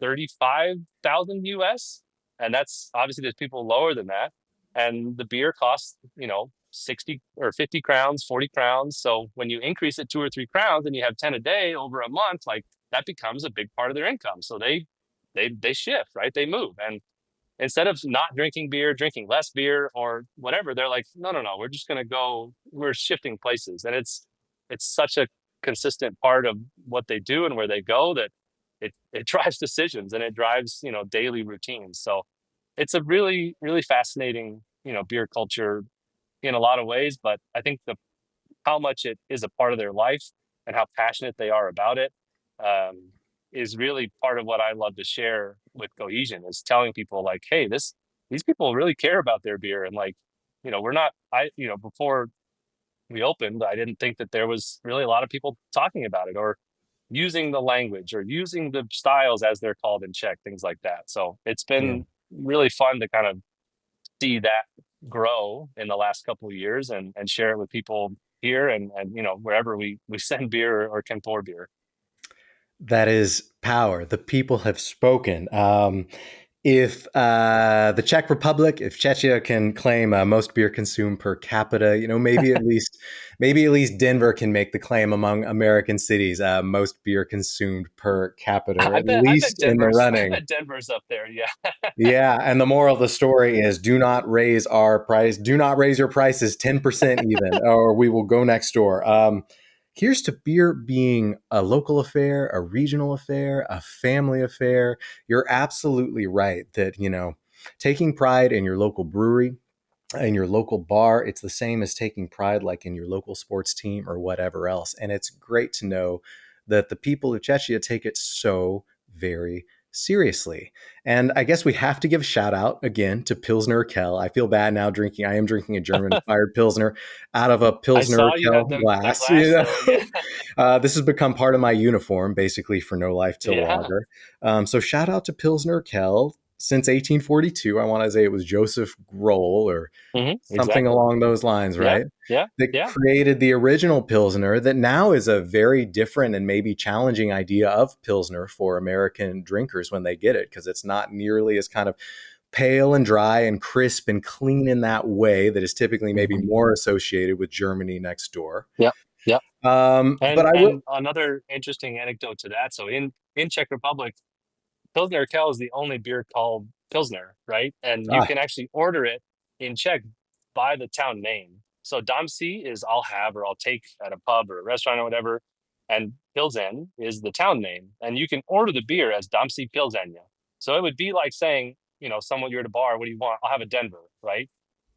35,000 US. And that's obviously there's people lower than that. And the beer costs, 60 or 50 crowns, 40 crowns. So when you increase it 2 or 3 crowns and you have 10 a day over a month, like that becomes a big part of their income. So they shift, right? They move. And instead of not drinking beer, drinking less beer or whatever, they're like, no, we're just gonna go, we're shifting places. And it's such a consistent part of what they do and where they go that it drives decisions and it drives, daily routines. So it's a really, really fascinating, beer culture in a lot of ways, but I think the how much it is a part of their life and how passionate they are about it um, is really part of what I love to share with Cohesion is telling people like, hey, these people really care about their beer. And like, we're not, before we opened, I didn't think that there was really a lot of people talking about it or using the language or using the styles as they're called in Czech, things like that. So it's yeah. been really fun to kind of see that grow in the last couple of years and share it with people here and wherever we send beer or can pour beer. That is power. The people have spoken. If the Czech Republic, if Czechia can claim most beer consumed per capita, maybe at least Denver can make the claim among American cities, most beer consumed per capita, or I at bet I bet least in the Denver's I running. bet Denver's up there. Yeah. Yeah, and the moral of the story is do not raise our price. Do not raise your prices 10% even, or we will go next door. Here's to beer being a local affair, a regional affair, a family affair. You're absolutely right that, taking pride in your local brewery, in your local bar, it's the same as taking pride like in your local sports team or whatever else. And it's great to know that the people of Czechia take it so very seriously. And I guess we have to give a shout out again to Pilsner Urquell. I feel bad now drinking. I am drinking a German fired Pilsner out of a I Pilsner saw you had Urquell the glass. glass though. Yeah. This has become part of my uniform, basically, for No Life Till Yeah. Lager. So shout out to Pilsner Urquell. Since 1842, I want to say it was Joseph Groll or something Exactly. along those lines, Yeah. right? Yeah. That Yeah. created the original Pilsner that now is a very different and maybe challenging idea of Pilsner for American drinkers when they get it, because it's not nearly as kind of pale and dry and crisp and clean in that way that is typically maybe Mhm. more associated with Germany next door. Yep. Yep. But And I will. and another interesting anecdote to that. So in Czech Republic, Pilsner Urquell is the only beer called Pilsner, right? And you Ah, can actually order it in Czech by the town name. So Damsi is I'll have or I'll take at a pub or a restaurant or whatever. And Pilsen is the town name. And you can order the beer as Damsi Pilsenia. So it would be like saying, someone you're at a bar, what do you want? I'll have a Denver, right?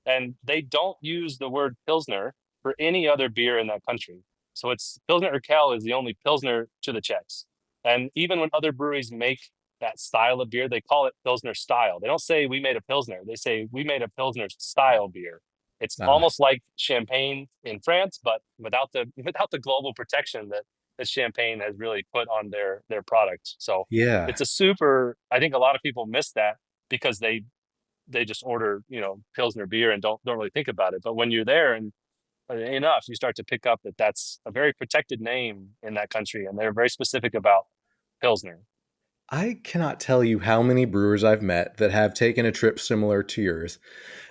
And they don't use the word Pilsner for any other beer in that country. So it's Pilsner Urquell is the only Pilsner to the Czechs. And even when other breweries make that style of beer, they call it Pilsner style. They don't say we made a Pilsner. They say we made a Pilsner style beer. It's ah, almost like champagne in France, but without the global protection that champagne has really put on their product. So yeah. it's a super. I think a lot of people miss that because they just order Pilsner beer and don't really think about it. But when you're there and enough, you start to pick up that that's a very protected name in that country, and they're very specific about Pilsner. I cannot tell you how many brewers I've met that have taken a trip similar to yours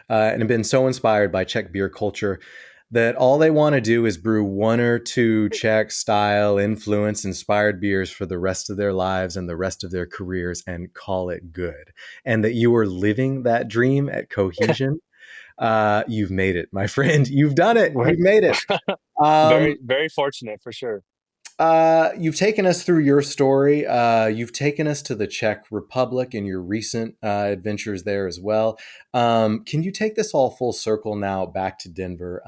and have been so inspired by Czech beer culture that all they want to do is brew one or two Czech style influence inspired beers for the rest of their lives and the rest of their careers and call it good. And that you are living that dream at Cohesion. You've made it, my friend. You've done it. We're You've made it. Um, very, very fortunate for sure. you've taken us through your story. You've taken us to the Czech Republic in your recent adventures there as well. Can you take this all full circle now back to Denver?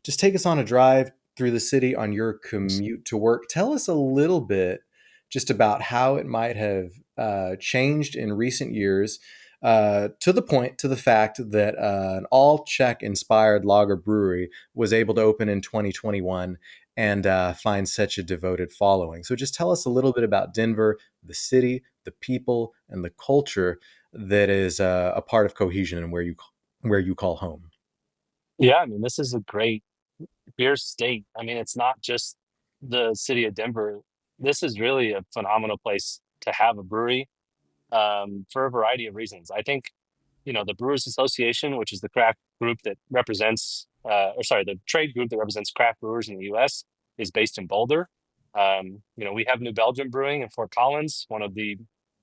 Just take us on a drive through the city on your commute to work. Tell us a little bit just about how it might have changed in recent years to the point, to the fact that an all Czech inspired lager brewery was able to open in 2021 and find such a devoted following. So just tell us a little bit about Denver, the city, the people, and the culture that is a part of Cohesion and where you call home. Yeah, I mean, this is a great beer state. I mean, it's not just the city of Denver. This is really a phenomenal place to have a brewery, for a variety of reasons. I think, the Brewers Association, which is the craft group that represents, or sorry, the trade group that represents craft brewers in the U.S., is based in Boulder. We have New Belgium Brewing in Fort Collins, one of the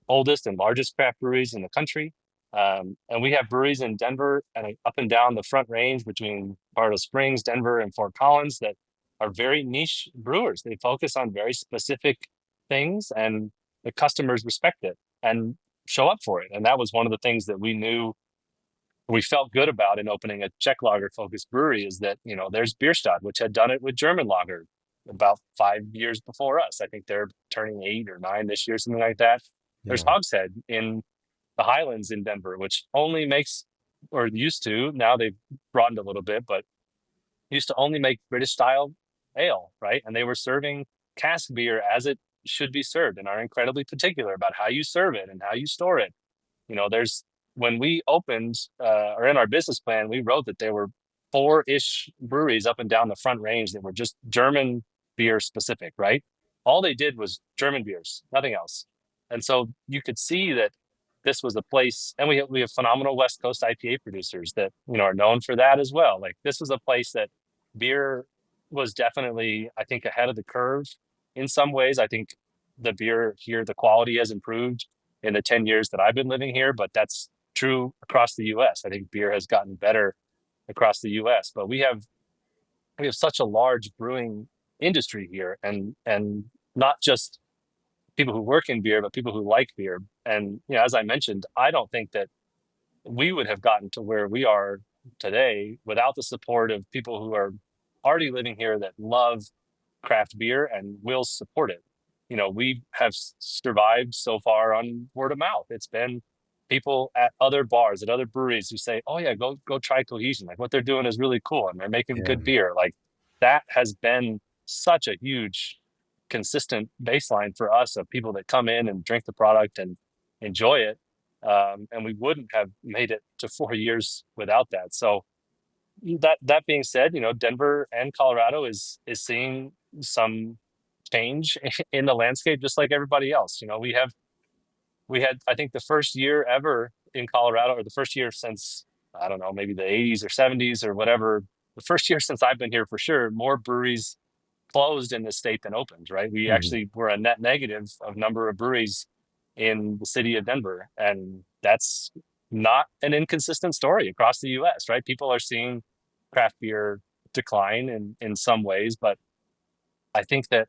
oldest and largest craft breweries in the country. And we have breweries in Denver and up and down the Front Range between Colorado Springs, Denver, and Fort Collins that are very niche brewers. They focus on very specific things, and the customers respect it and show up for it. And that was one of the things that we felt good about in opening a Czech lager focused brewery, is that, there's Bierstadt, which had done it with German lager about 5 years before us. I think they're turning 8 or 9 this year, something like that. There's Yeah. Hogshead in the Highlands in Denver, which only makes, or used to, now they've broadened a little bit, but used to only make British style ale, right? And they were serving cask beer as it should be served and are incredibly particular about how you serve it and how you store it. There's when we opened, or in our business plan, we wrote that there were four-ish breweries up and down the Front Range that were just German beer specific, right? All they did was German beers, nothing else. And so you could see that this was a place, and we have phenomenal West Coast IPA producers that are known for that as well. Like, this was a place that beer was definitely, I think, ahead of the curve in some ways. I think the beer here, the quality has improved in the 10 years that I've been living here, but that's true across the US. I think beer has gotten better across the US, but we have such a large brewing industry here, and not just people who work in beer, but people who like beer. And as I mentioned, I don't think that we would have gotten to where we are today without the support of people who are already living here that love craft beer and will support it. We have survived so far on word of mouth. It's been people at other bars, at other breweries who say, "Oh yeah, go try Cohesion. Like, what they're doing is really cool, and they're making Yeah. good beer." Like, that has been such a huge, consistent baseline for us of people that come in and drink the product and enjoy it. And we wouldn't have made it to 4 years without that. So that being said, Denver and Colorado is seeing some change in the landscape, just like everybody else. We had, I think, the first year ever in Colorado, or the first year since, I don't know, maybe the 80s or 70s or whatever, the first year since I've been here for sure, more breweries closed in the state than opened, right? We Mhm. actually were a net negative of number of breweries in the city of Denver. And that's not an inconsistent story across the US, right? People are seeing craft beer decline in some ways, but I think that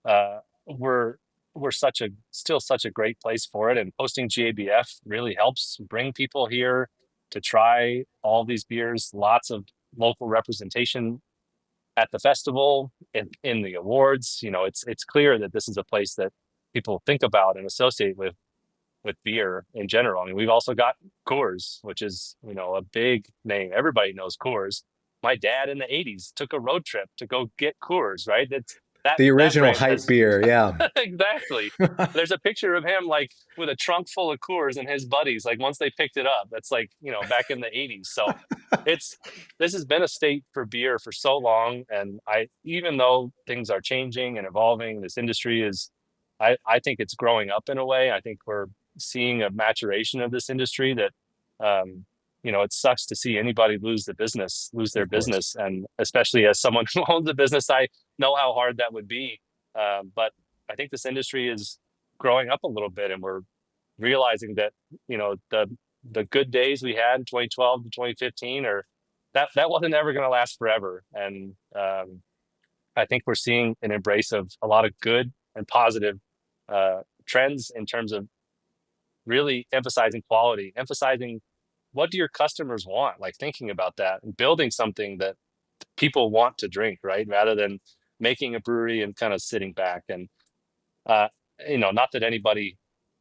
uh, we're we're still such a great place for it, and hosting GABF really helps bring people here to try all these beers. Lots of local representation at the festival, in the awards. It's clear that this is a place that people think about and associate with beer in general. I mean, we've also got Coors, which is, a big name. Everybody knows Coors. My dad in the 80s took a road trip to go get Coors, right? That The that original brand hype has beer. Yeah. exactly. There's a picture of him like with a trunk full of Coors and his buddies, like once they picked it up. That's like, back in the 80s. So it's this has been a state for beer for so long. And even though things are changing and evolving, this industry is, I think it's growing up in a way. I think we're seeing a maturation of this industry that, um, it sucks to see anybody lose their Of course. business. And especially as someone who owns a business, I know how hard that would be. But I think this industry is growing up a little bit, and we're realizing that, the good days we had in 2012 to 2015, or that wasn't ever going to last forever. And I think we're seeing an embrace of a lot of good and positive trends in terms of really emphasizing quality, emphasizing what do your customers want, like thinking about that and building something that people want to drink, right? Rather than making a brewery and kind of sitting back. And uh, not that anybody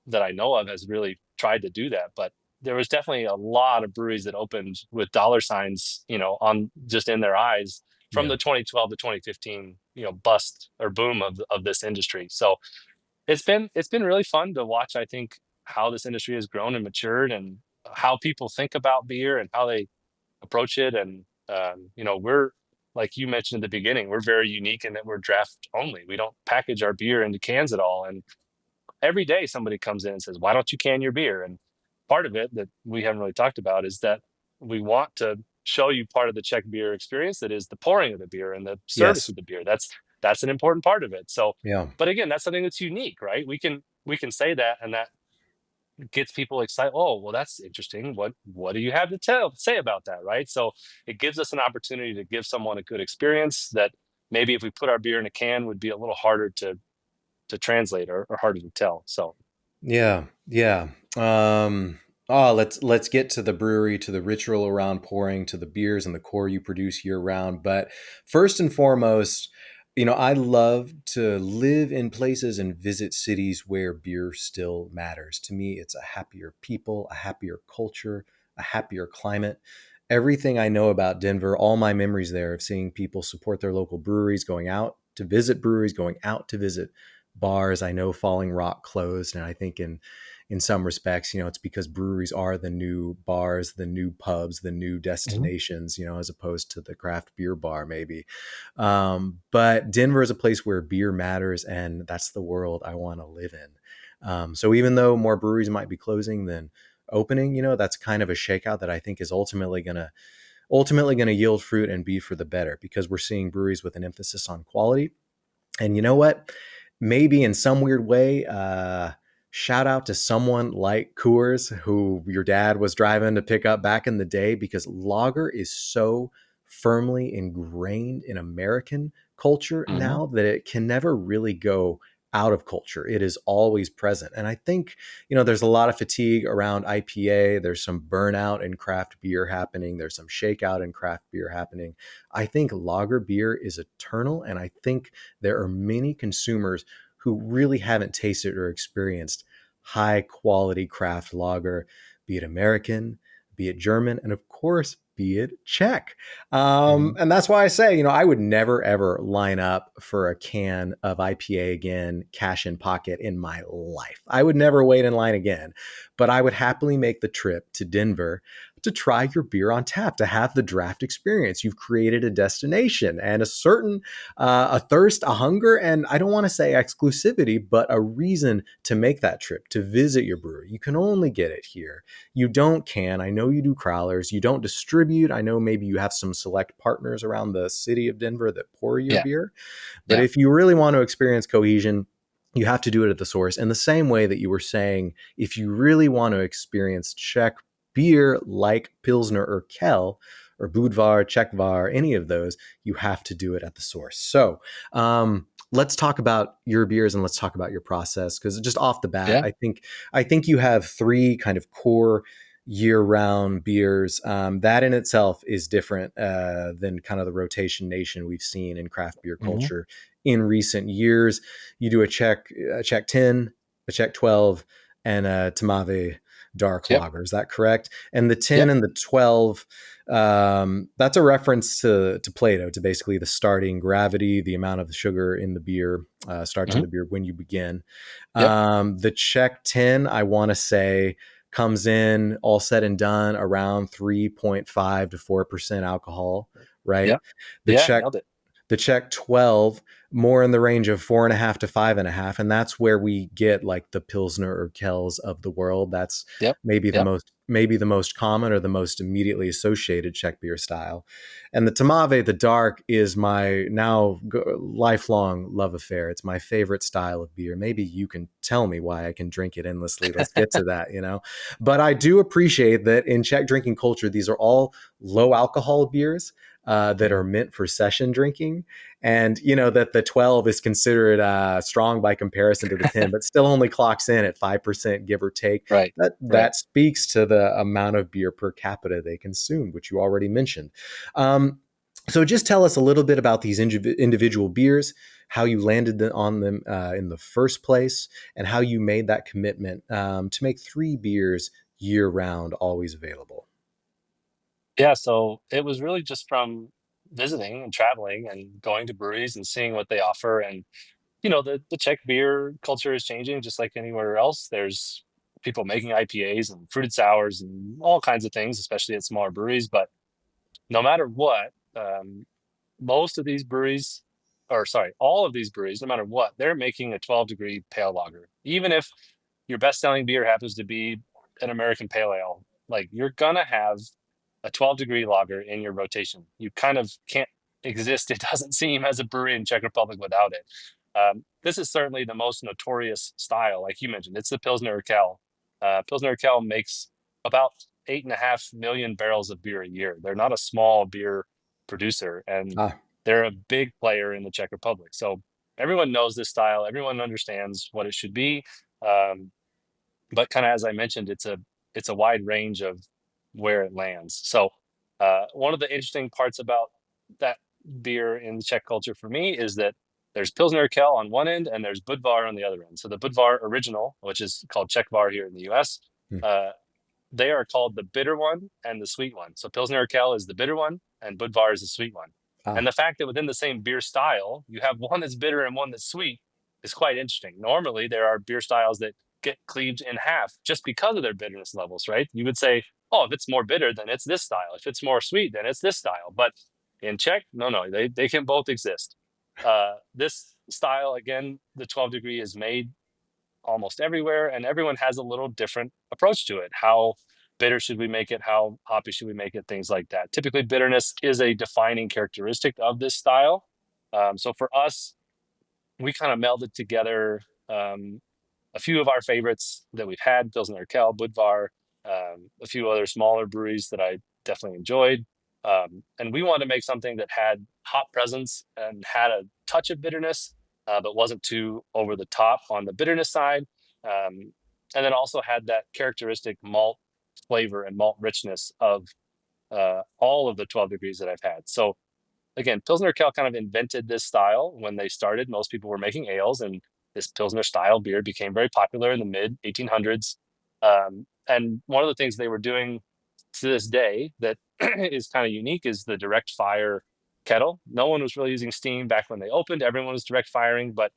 that I know of has really tried to do that, but there was definitely a lot of breweries that opened with dollar signs, on just in their eyes from Yeah. the 2012 to 2015, bust or boom of this industry. So it's been really fun to watch, I think, how this industry has grown and matured, and how people think about beer and how they approach it. And we're, like you mentioned at the beginning, we're very unique in that we're draft only. We don't package our beer into cans at all. And every day somebody comes in and says, "Why don't you can your beer?" And part of it that we haven't really talked about is that we want to show you part of the Czech beer experience, that is the pouring of the beer and the service Yes. of the beer. That's an important part of it. So, Yeah. but again, that's something that's unique, right? We can say that, and that gets people excited. Oh, well, that's interesting. What do you have to say about that, right? So it gives us an opportunity to give someone a good experience that maybe if we put our beer in a can would be a little harder to translate, or harder to tell. So Yeah. Yeah. Let's get to the brewery, to the ritual around pouring, to the beers and the core you produce year round. But first and foremost, I love to live in places and visit cities where beer still matters. To me, it's a happier people, a happier culture, a happier climate. Everything I know about Denver, all my memories there of seeing people support their local breweries, going out to visit breweries, going out to visit bars. I know Falling Rock closed, and I think in some respects, it's because breweries are the new bars, the new pubs, the new mhm. destinations, as opposed to the craft beer bar, maybe. But Denver is a place where beer matters, and that's the world I want to live in. So even though more breweries might be closing than opening, that's kind of a shakeout that I think is ultimately going to yield fruit and be for the better, because we're seeing breweries with an emphasis on quality. And you know what? Maybe in some weird way, shout out to someone like Coors, who your dad was driving to pick up back in the day, because lager is so firmly ingrained in American culture Mhm. now that it can never really go out of culture. It is always present. And I think, there's a lot of fatigue around IPA. There's some burnout in craft beer happening. There's some shakeout in craft beer happening. I think lager beer is eternal. And I think there are many consumers who really haven't tasted or experienced high quality craft lager, be it American, be it German, and of course, be it Czech. Mhm. And that's why I say, I would never ever line up for a can of IPA again, cash in pocket, in my life. I would never wait in line again, but I would happily make the trip to Denver to try your beer on tap, to have the draft experience. You've created a destination and a thirst, a hunger, and I don't want to say exclusivity, but a reason to make that trip, to visit your brewery. You can only get it here. You don't can. I know you do crowlers. You don't distribute. I know maybe you have some select partners around the city of Denver that pour your Yeah, beer. But yeah. if you really want to experience Cohesion, you have to do it at the source. In the same way that you were saying, if you really want to experience Czech beer like Pilsner or Kel or Budvar, Czechvar, any of those, you have to do it at the source. So, let's talk about your beers and let's talk about your process, because just off the bat, Yeah. I think you have three kind of core year-round beers. That in itself is different than kind of the rotation nation we've seen in craft beer Mhm. culture in recent years. You do a Czech 10, a Czech 12, and a Tmave dark Yep. lager. Is that correct? And the 10 Yep. and the 12, that's a reference to Plato, to basically the starting gravity, the amount of sugar in the beer, starts in Mhm. the beer when you begin. Yep. The Czech 10, I want to say, comes in all said and done around 3.5 to 4% alcohol, right? Yep. The Yeah, Czech nailed it. the Czech 12, more in the range of 4.5 to 5.5. And that's where we get like the Pilsner or Kells of the world. That's Yep. maybe the Yep. most maybe the most common or the most immediately associated Czech beer style. And the Tmave, the dark, is my lifelong love affair. It's my favorite style of beer. Maybe you can tell me why I can drink it endlessly. Let's get to that, you know. But I do appreciate that in Czech drinking culture, these are all low alcohol beers that are meant for session drinking. And, you know, that the 12 is considered strong by comparison to the 10, but still only clocks in at 5%, give or take. Right. That speaks to the amount of beer per capita they consume, which you already mentioned. So just tell us a little bit about these individual beers, how you landed on them in the first place, and how you made that commitment to make 3 beers year round, always available. Yeah, so it was really just from visiting and traveling and going to breweries and seeing what they offer. And, the Czech beer culture is changing just like anywhere else. There's people making IPAs and fruited sours and all kinds of things, especially at smaller breweries. But no matter what, most of these breweries, or sorry, all of these breweries, no matter what, they're making a 12-degree pale lager. Even if your best-selling beer happens to be an American pale ale, like you're gonna have a 12-degree lager in your rotation. You kind of can't exist, it doesn't seem, as a brewery in Czech Republic without it. This is certainly the most notorious style, like you mentioned. It's the Pilsner Urquell. Pilsner Urquell makes about 8.5 million barrels of beer a year. They're not a small beer producer, and Ah, they're a big player in the Czech Republic. So everyone knows this style. Everyone understands what it should be. Um, but kind of as I mentioned, it's a wide range of where it lands. So one of the interesting parts about that beer in the Czech culture for me is that there's Pilsner Urquell on one end and there's Budvar on the other end. So the Budvar original, which is called Czechvar here in the U.S., hmm, uh, they are called the bitter one and the sweet one. So Pilsner Urquell is the bitter one and Budvar is the sweet one. And ah, the fact that within the same beer style, you have one that's bitter and one that's sweet is quite interesting. Normally, there are beer styles that get cleaved in half just because of their bitterness levels, right? You would say, oh, if it's more bitter, then it's this style. If it's more sweet, then it's this style. But in Czech, no, they can both exist. This style, again, the 12 degree is made almost everywhere, and everyone has a little different approach to it. How bitter should we make it? How hoppy should we make it? Things like that. Typically, bitterness is a defining characteristic of this style. So for us, we kind of melded together a few of our favorites that we've had: Pilsner Urquell, Budvar, a few other smaller breweries that I definitely enjoyed. And we wanted to make something that had hop presence and had a touch of bitterness, but wasn't too over the top on the bitterness side. Um, and then also had that characteristic malt flavor and malt richness of all of the 12 degrees that I've had. So again, Pilsner Urquell kind of invented this style when they started. Most people were making ales, and this Pilsner style beer became very popular in the mid 1800s. And one of the things they were doing to this day that is kind of unique is the direct fire kettle. No one was really using steam back when they opened. Everyone was direct firing, but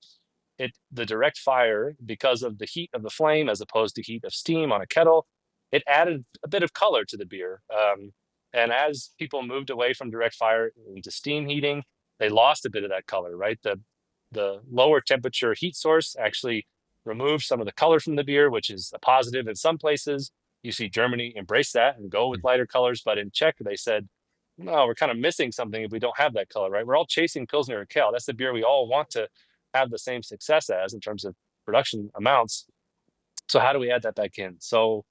the direct fire, because of the heat of the flame as opposed to heat of steam on a kettle, it added a bit of color to the beer. And as people moved away from direct fire into steam heating, they lost a bit of that color, right? The lower temperature heat source actually removed some of the color from the beer, which is a positive in some places. You see Germany embrace that and go with lighter colors, but in Czech they said, no, we're kind of missing something if we don't have that color, right? We're all chasing Pilsner Urquell. That's the beer we all want to have the same success as in terms of production amounts. So how do we add that back in? So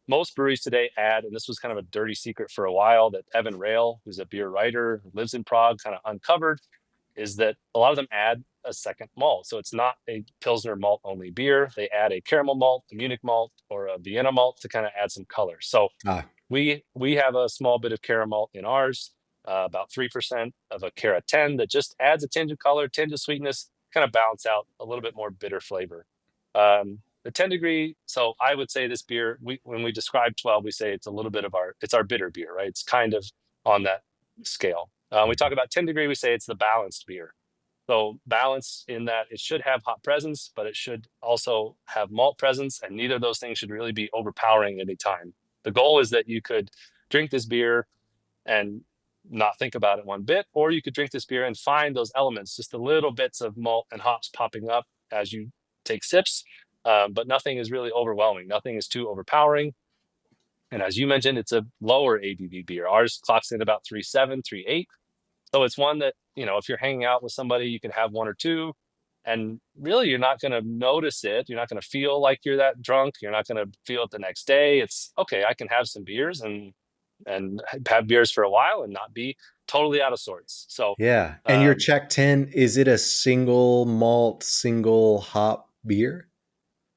most breweries today add, and this was kind of a dirty secret for a while that Evan Rail, who's a beer writer who lives in Prague, kind of uncovered, is that a lot of them add a second malt. So it's not a Pilsner malt only beer. They add a caramel malt, a Munich malt, or a Vienna malt to kind of add some color. So ah. we have a small bit of caramel in ours, about 3% of a Cara 10 that just adds a tinge of color, tinge of sweetness, kind of balance out a little bit more bitter flavor. The 10 degree, so I would say this beer, when we describe 12, we say it's a little bit of it's our bitter beer, right? It's kind of on that scale. We talk about 10 degree, we say it's the balanced beer. So balance in that it should have hop presence, but it should also have malt presence, and neither of those things should really be overpowering at any time. The goal is that you could drink this beer and not think about it one bit, or you could drink this beer and find those elements, just the little bits of malt and hops popping up as you take sips, but nothing is really overwhelming. Nothing is too overpowering. And as you mentioned, it's a lower ABV beer. Ours clocks in about 3.7, 3.8. So it's one that, if you're hanging out with somebody, you can have one or two. And really, you're not going to notice it. You're not going to feel like you're that drunk. You're not going to feel it the next day. It's okay. I can have some beers and have beers for a while and not be totally out of sorts. So Yeah. And your um, Czech 10, is it a single malt, single hop beer?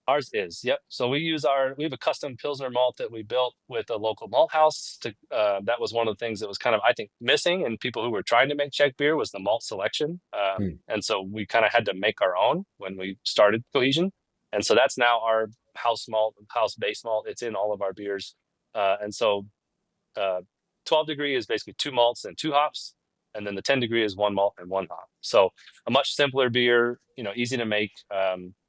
ours is, yep. So we have a custom Pilsner malt that we built with a local malt house. That was one of the things that was kind of, I think, missing in people who were trying to make Czech beer was the malt selection. Hmm. And so we kind of had to make our own when we started Cohesion. And so that's now our house malt, house base malt. It's in all of our beers. And so uh, 12 degree is basically two malts and two hops, and then the 10 degree is one malt and one hop. So a much simpler beer, easy to make.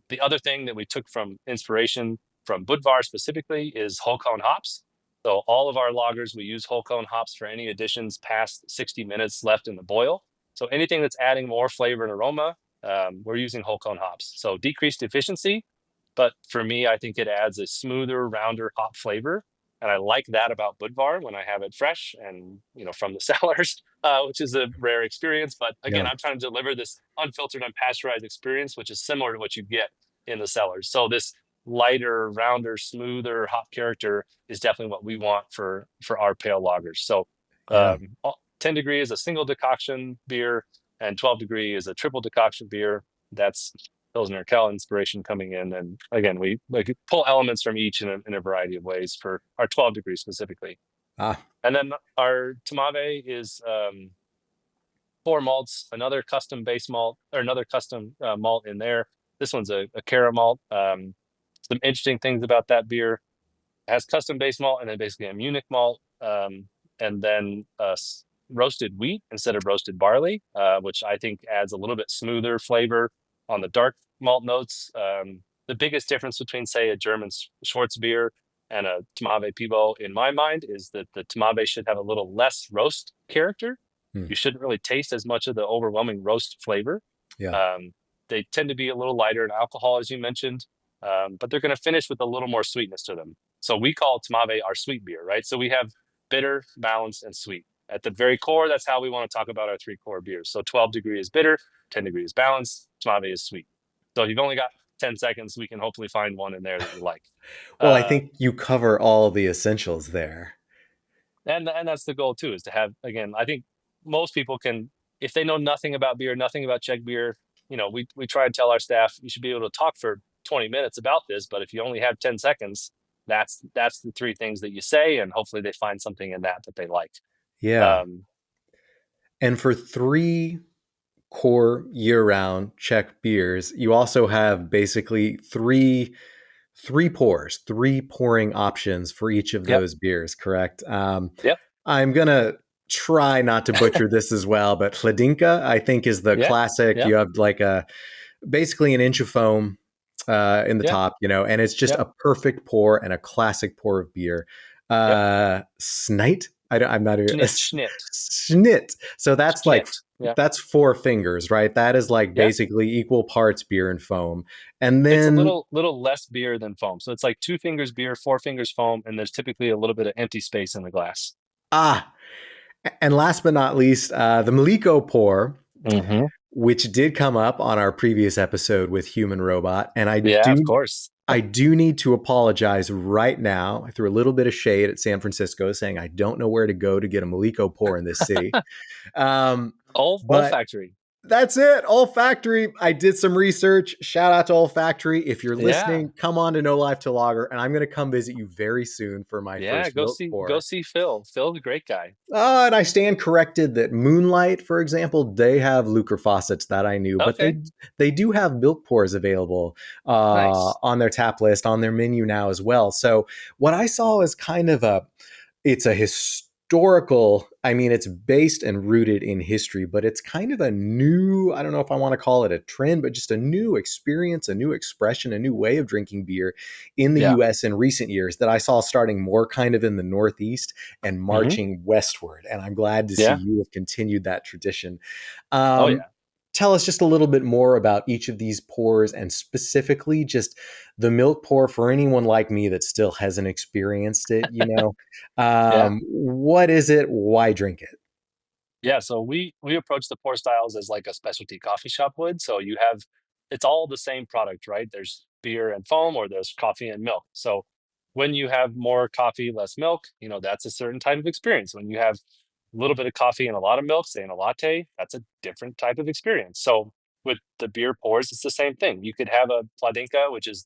The other thing that we took from inspiration from Budvar specifically is whole cone hops. So all of our lagers, we use whole cone hops for any additions past 60 minutes left in the boil. So anything that's adding more flavor and aroma, we're using whole cone hops. So decreased efficiency, but for me, I think it adds a smoother, rounder hop flavor. And I like that about Budvar when I have it fresh and from the cellars, which is a rare experience. But again, Yeah. I'm trying to deliver this unfiltered, unpasteurized experience, which is similar to what you get in the cellars. So this lighter, rounder, smoother hop character is definitely what we want for our pale lagers. So Yeah. 10 degree is a single decoction beer, and 12 degree is a triple decoction beer. That's Pilsner Kel inspiration coming in. And again, we like pull elements from each in a variety of ways for our 12 degrees specifically. Ah, And then our Tamave is four malts, another custom base malt or another custom malt in there. This one's a Cara malt. Some interesting things about that beer: it has custom base malt and then basically a Munich malt, and then roasted wheat instead of roasted barley, which I think adds a little bit smoother flavor on the dark malt notes. The biggest difference between, say, a German Schwarz beer and a Tamave Pivo, in my mind, is that the Tamave should have a little less roast character. hmm. You shouldn't really taste as much of the overwhelming roast flavor. Yeah. Um, they tend to be a little lighter in alcohol, as you mentioned, but they're going to finish with a little more sweetness to them. So we call Tamave our sweet beer, right? So we have bitter, balanced, and sweet. At the very core, that's how we want to talk about our three core beers. So 12 degree is bitter, 10 degree is balanced, Tamave is sweet. So if you've only got 10 seconds, we can hopefully find one in there that you like. Well, I Uh, think you cover all the essentials there. and that's the goal too, is to have, again, I think most people can, if they know nothing about beer, nothing about Czech beer, we try and tell our staff you should be able to talk for 20 minutes about this, but if you only have 10 seconds, that's the three things that you say, and hopefully they find something in that they like. Yeah. um And for three core year-round Czech beers, you also have basically three pours, three pouring options for each of yep, those beers, correct? yep, I'm gonna try not to butcher this as well, but Hladinka, I think, is the yeah, classic. yep, You have like basically an inch of foam in the yep, top, and it's just yep, a perfect pour and a classic pour of beer. yep. Snite, I'm not a Schnit, Schnit. So yep, that's four fingers, right? That is like yep. basically equal parts beer and foam. And It's a then little less beer than foam, so it's like two fingers beer, four fingers foam, and there's typically a little bit of empty space in the glass. ah, and last but not least, the Maliko pour, Mm-hmm. which did come up on our previous episode with Human Robot, and Yeah, of course. I do need to apologize right now. I threw a little bit of shade at San Francisco, saying I don't know where to go to get a Maliko pour in this city. But Olfactory. that's it. Olfactory. I did some research. Shout out to Olfactory. If you're Yeah, listening, come on to No Life Till Lager, and I'm going to come visit you very soon for my yeah. first milk Go pour. see Phil. Phil's a great guy. And I stand corrected that Moonlight, for example, they have lucre faucets that I knew, but Okay, they do have milk pours available nice. on their tap list, on their menu now as well. So what I saw is kind of it's a historical, I mean, it's based and rooted in history, but it's kind of a new, I don't know if I want to call it a trend, but just a new experience, a new expression, a new way of drinking beer in the Yeah. US in recent years that I saw starting more kind of in the Northeast and Hmm. marching westward. And I'm glad to see Yeah. you have continued that tradition. Oh Um, yeah. tell us just a little bit more about each of these pours and specifically just the milk pour for anyone like me that still hasn't experienced it, Yeah. what is it? Why drink it? Yeah, so we approach the pour styles as like a specialty coffee shop would. So you have it's all the same product, right? There's beer and foam, or there's coffee and milk. So when you have more coffee, less milk, that's a certain type of experience. When you have a little bit of coffee and a lot of milk, say in a latte, that's a different type of experience. So with the beer pours, it's the same thing. You could have a Pladinka, which is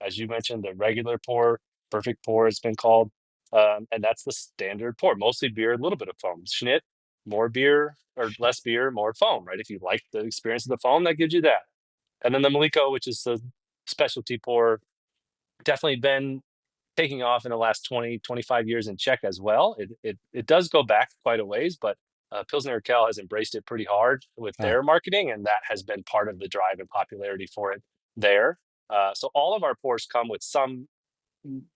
as you mentioned, the regular pour, perfect pour, it's been called. And that's the standard pour, mostly beer, a little bit of foam. Schnitt, more beer or less beer, more foam, right? If you like the experience of the foam, that gives you that. And then the Maliko, which is the specialty pour, definitely been taking off in the last 20, 25 years in Czech as well. It does go back quite a ways, but Pilsner Urquell has embraced it pretty hard with Ah, their marketing, and that has been part of the drive and popularity for it there. So all of our pours come with some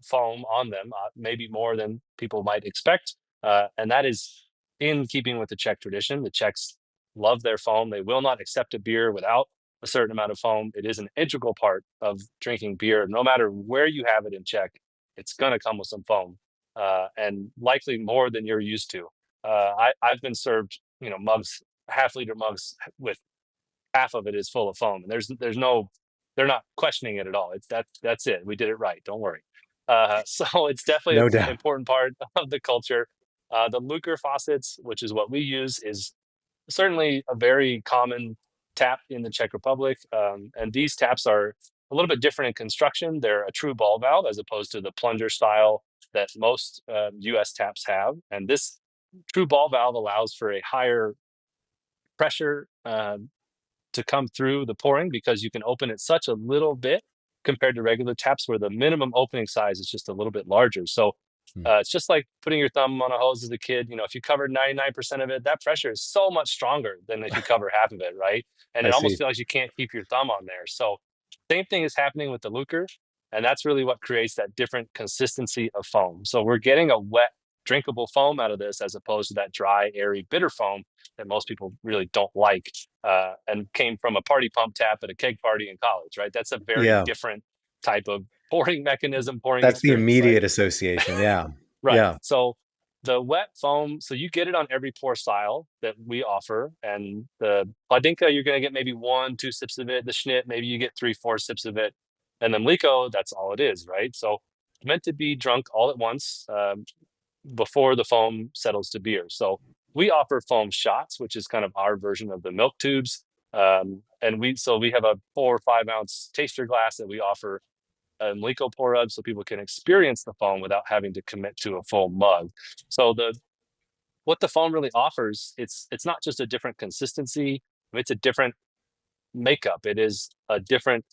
foam on them, maybe more than people might expect. And that is in keeping with the Czech tradition. The Czechs love their foam. They will not accept a beer without a certain amount of foam. It is an integral part of drinking beer. No matter where you have it in Czech, it's going to come with some foam, and likely more than you're used to. I've been served, mugs, half-liter mugs with half of it is full of foam, and there's no, they're not questioning it at all. It's that's it. We did it right. Don't worry. So it's definitely no an doubt. important part of the culture. The Luker faucets, which is what we use, is certainly a very common tap in the Czech Republic. And these taps are a little bit different in construction. They're a true ball valve as opposed to the plunger style that most US taps have. And this true ball valve allows for a higher pressure to come through the pouring, because you can open it such a little bit compared to regular taps where the minimum opening size is just a little bit larger. So Hmm. it's just like putting your thumb on a hose as a kid. If you covered 99% of it, that pressure is so much stronger than if you cover half of it, right? And I it almost see. feels like you can't keep your thumb on there. So same thing is happening with the Luker, and that's really what creates that different consistency of foam. So we're getting a wet, drinkable foam out of this as opposed to that dry, airy, bitter foam that most people really don't like, and came from a party pump tap at a keg party in college, right? That's a very Yeah. different type of pouring mechanism, pouring That's the experience, right? immediate association. Yeah. Right. Yeah. So the wet foam, so you get it on every pour style that we offer. And the Pladinka, you're going to get maybe 1, 2 sips of it. The Schnitt, maybe you get 3, 4 sips of it. And then Mliko, that's all it is, right? So meant to be drunk all at once, before the foam settles to beer. So we offer foam shots, which is kind of our version of the milk tubes. And we have a 4 or 5 ounce taster glass that we offer Lico pour up, so people can experience the foam without having to commit to a full mug. So the what the foam really offers, it's not just a different consistency, it's a different makeup. It is a different,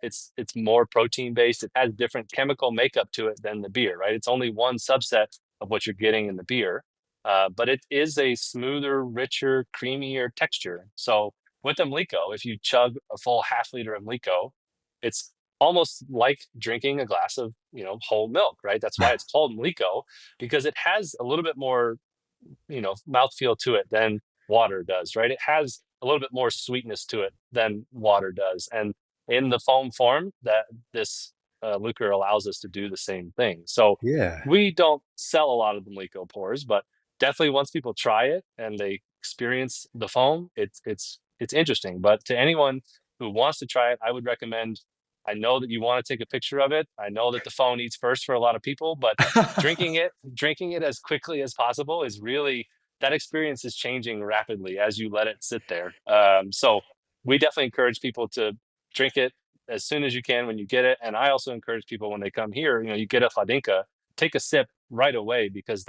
it's more protein based. It has different chemical makeup to it than the beer, right? It's only one subset of what you're getting in the beer, but it is a smoother, richer, creamier texture. So with Mliko, if you chug a full half-liter of Mliko, it's almost like drinking a glass of whole milk, right? That's why it's called Mliko, because it has a little bit more mouthfeel to it than water does, right? It has a little bit more sweetness to it than water does. And in the foam form, that this liquor allows us to do the same thing. So Yeah. we don't sell a lot of the Lico pours, but definitely once people try it and they experience the foam, it's interesting. But to anyone who wants to try it, I would recommend. I know that you want to take a picture of it. I know that the phone eats first for a lot of people, but drinking it as quickly as possible is really, that experience is changing rapidly as you let it sit there. So we definitely encourage people to drink it as soon as you can when you get it. And I also encourage people when they come here, you get a Hladinka, take a sip right away, because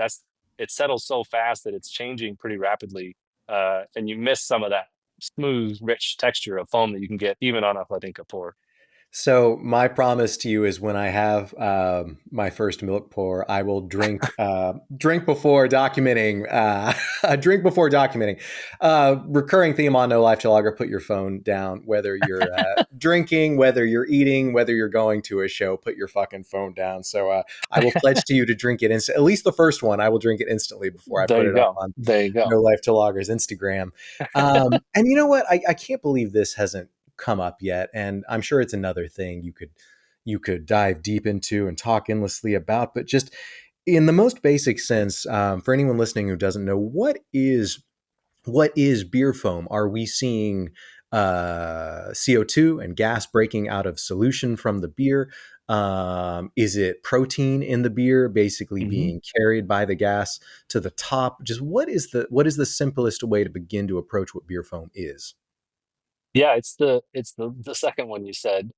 it settles so fast that it's changing pretty rapidly. And you miss some of that smooth, rich texture of foam that you can get even on a Hladinka pour. So my promise to you is when I have my first milk pour, I will drink before documenting. Drink before documenting. Recurring theme on No Life Till Lager: put your phone down. Whether you're drinking, whether you're eating, whether you're going to a show, put your fucking phone down. So I will pledge to you to drink it at least the first one. I will drink it instantly before I There put you it up go. on There you go. No Life Till Lager's Instagram. And you know what? I can't believe this hasn't come up yet, and I'm sure it's another thing you could dive deep into and talk endlessly about. But just in the most basic sense, for anyone listening who doesn't know, what is beer foam? Are we seeing CO2 and gas breaking out of solution from the beer? Is it protein in the beer basically Mhm. being carried by the gas to the top? Just what is the simplest way to begin to approach what beer foam is? Yeah, it's the second one you said.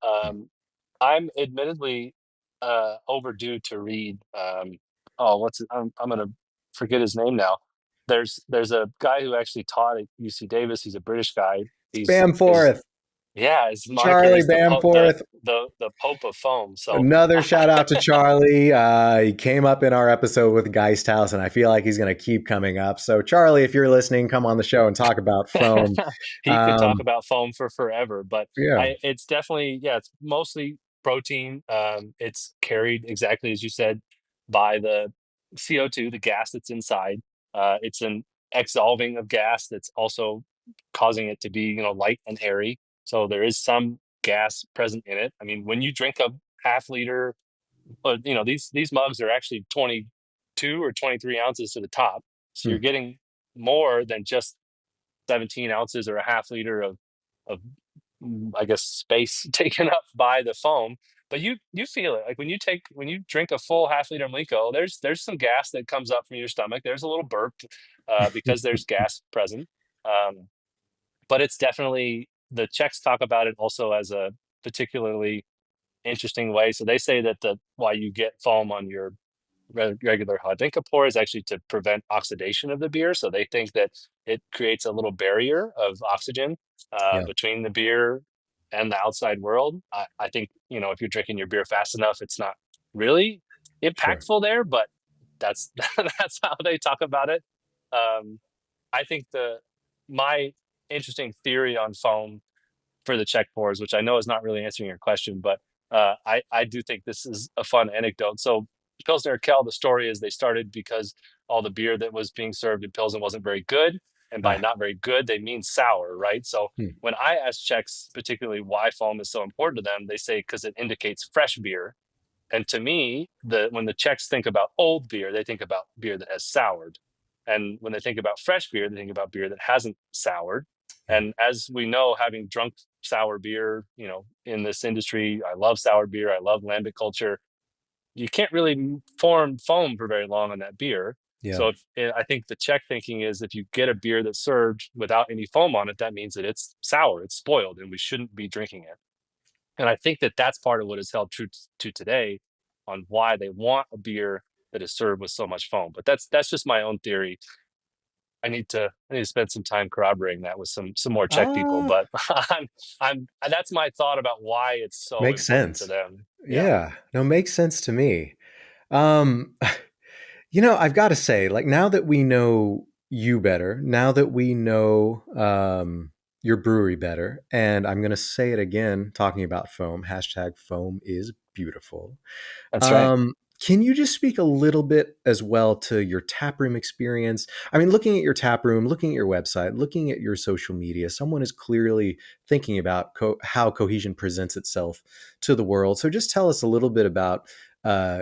I'm admittedly overdue to read. Oh, what's it? I'm gonna forget his name now. There's a guy who actually taught at UC Davis. He's a British guy. He's his Bamforth, yeah. His moniker Charlie is Bamforth. the Pope of Foam. So Another shout out to Charlie. He came up in our episode with Geisthouse, and I feel like he's going to keep coming up. So, Charlie, if you're listening, come on the show and talk about foam. he could talk Um, about foam for forever, but yeah, it's definitely, yeah, it's mostly protein. It's carried exactly as you said by the CO2, the gas that's inside. It's an exsolving of gas that's also causing it to be, light and airy. So there is some gas present in it. I mean, when you drink a half liter, these mugs are actually 22 or 23 ounces to the top. So you're hmm, getting more than just 17 ounces or a half liter of I guess space taken up by the foam. But you feel it like when you drink a full half liter Mliko, there's some gas that comes up from your stomach. There's a little burp because there's gas present. Um, but it's definitely the Czechs talk about it also as a particularly interesting way. So they say that the why you get foam on your regular Hodinka pour is actually to prevent oxidation of the beer. So they think that it creates a little barrier of oxygen yeah, between the beer and the outside world. I think, if you're drinking your beer fast enough, it's not really sure. impactful there, but that's that's how they talk about it. Um, I think my interesting theory on foam for the check pours, which I know is not really answering your question, but I do think this is a fun anecdote. So Pilsner Kel, the story is they started because all the beer that was being served in Pilsen wasn't very good, and by Ah, not very good they mean sour, right? So hmm, when I ask Czechs particularly why foam is so important to them, they say because it indicates fresh beer. And to me, when the Czechs think about old beer, they think about beer that has soured. And when they think about fresh beer, they think about beer that hasn't soured. yeah, And as we know, having drunk sour beer, in this industry, I love sour beer. I love lambic culture. You can't really form foam for very long on that beer. yeah. So I think the Czech thinking is if you get a beer that's served without any foam on it, that means that it's sour, it's spoiled, and we shouldn't be drinking it. And I think that that's part of what is held true to today on why they want a beer that is served with so much foam. But that's just my own theory. I need to spend some time corroborating that with some more Czech people. Ah, But that's my thought about why it's so makes important to sense. them. Yeah, Yeah, no, makes sense to me. Um, I've got to say, like, now that we know you better, now that we know your brewery better, and I'm going to say it again, talking about foam, hashtag foam is beautiful. that's right. Can you just speak a little bit as well to your taproom experience? I mean, looking at your taproom, looking at your website, looking at your social media, someone is clearly thinking about how cohesion presents itself to the world. So just tell us a little bit about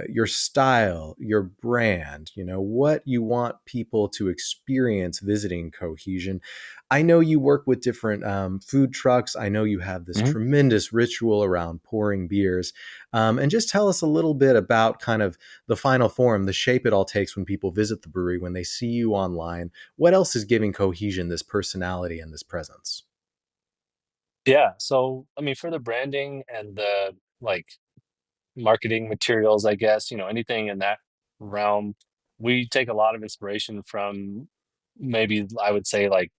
your style, your brand, what you want people to experience visiting Cohesion. I know you work with different food trucks. I know you have this Mhm. tremendous ritual around pouring beers. And just tell us a little bit about kind of the final form, the shape it all takes when people visit the brewery, when they see you online. What else is giving Cohesion this personality and this presence? Yeah. So I mean, for the branding and the like marketing materials, I guess, anything in that realm, we take a lot of inspiration from maybe I would say like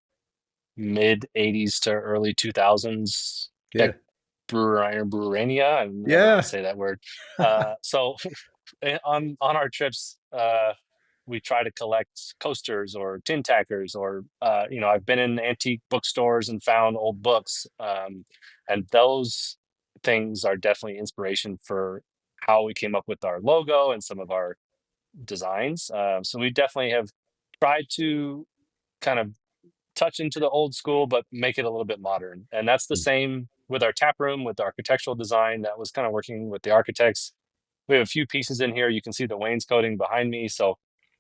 mid 80s to early 2000s tech Yeah. Burania. I never know how to Yeah. say that word. So on our trips, we try to collect coasters or tin tackers, or I've been in antique bookstores and found old books, and those things are definitely inspiration for how we came up with our logo and some of our designs. So we definitely have tried to kind of touch into the old school, but make it a little bit modern. And that's the same with our tap room, with the architectural design. That was kind of working with the architects. We have a few pieces in here. You can see the wainscoting behind me. So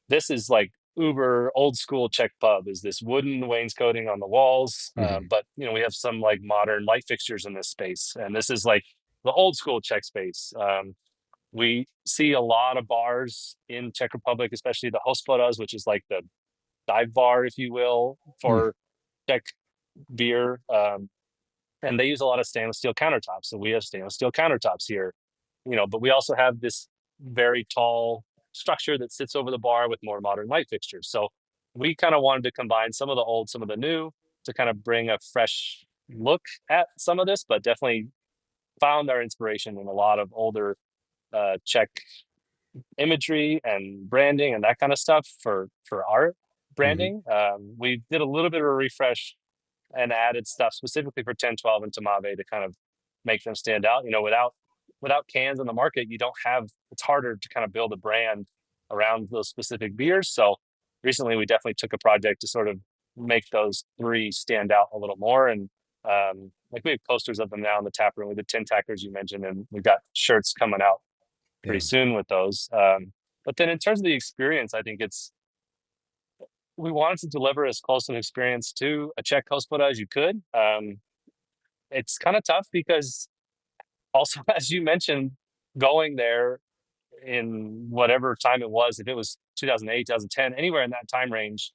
this is like uber old school Czech pub. Is this wooden wainscoting on the walls? Mhm. But we have some like modern light fixtures in this space, and this is like the old school Czech space. We see a lot of bars in Czech Republic, especially the hospodas, which is like the dive bar, if you will, Mm. for Czech beer. And they use a lot of stainless steel countertops. So we have stainless steel countertops here, but we also have this very tall structure that sits over the bar with more modern light fixtures. So we kind of wanted to combine some of the old, some of the new, to kind of bring a fresh look at some of this, but definitely found our inspiration in a lot of older Czech imagery and branding and that kind of stuff for our Mhm. branding. We did a little bit of a refresh and added stuff specifically for 10, 12, and Tamave to kind of make them stand out. Without cans on the market, you don't have. It's harder to kind of build a brand around those specific beers. So recently, we definitely took a project to sort of make those three stand out a little more. And like we have posters of them now in the tap room with the tin tackers you mentioned, and we've got shirts coming out pretty Yeah. soon with those. But then in terms of the experience, I think we wanted to deliver as close an experience to a Czech hospoda as you could. It's kind of tough because also, as you mentioned, going there in whatever time it was, if it was 2008, 2010, anywhere in that time range,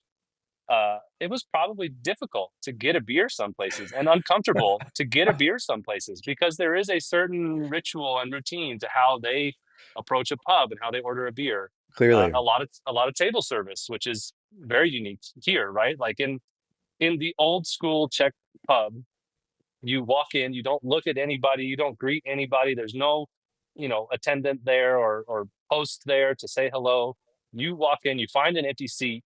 it was probably difficult to get a beer some places and uncomfortable to get a beer some places because there is a certain ritual and routine to how they approach a pub and how they order a beer. Clearly. A lot of table service, which is very unique here, right? Like in the old school Czech pub, you walk in, you don't look at anybody, you don't greet anybody. There's no, attendant there or host there to say hello. You walk in, you find an empty seat,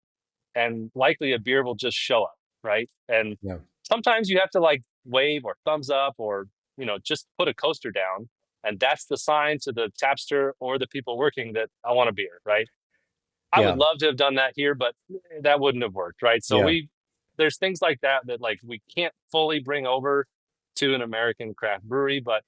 and likely a beer will just show up, right? And Yeah. sometimes you have to like wave or thumbs up or just put a coaster down, and that's the sign to the tapster or the people working that I want a beer, right? I would Yeah. love to have done that here, but that wouldn't have worked, right? So Yeah. there's things like that like we can't fully bring over to an American craft brewery, but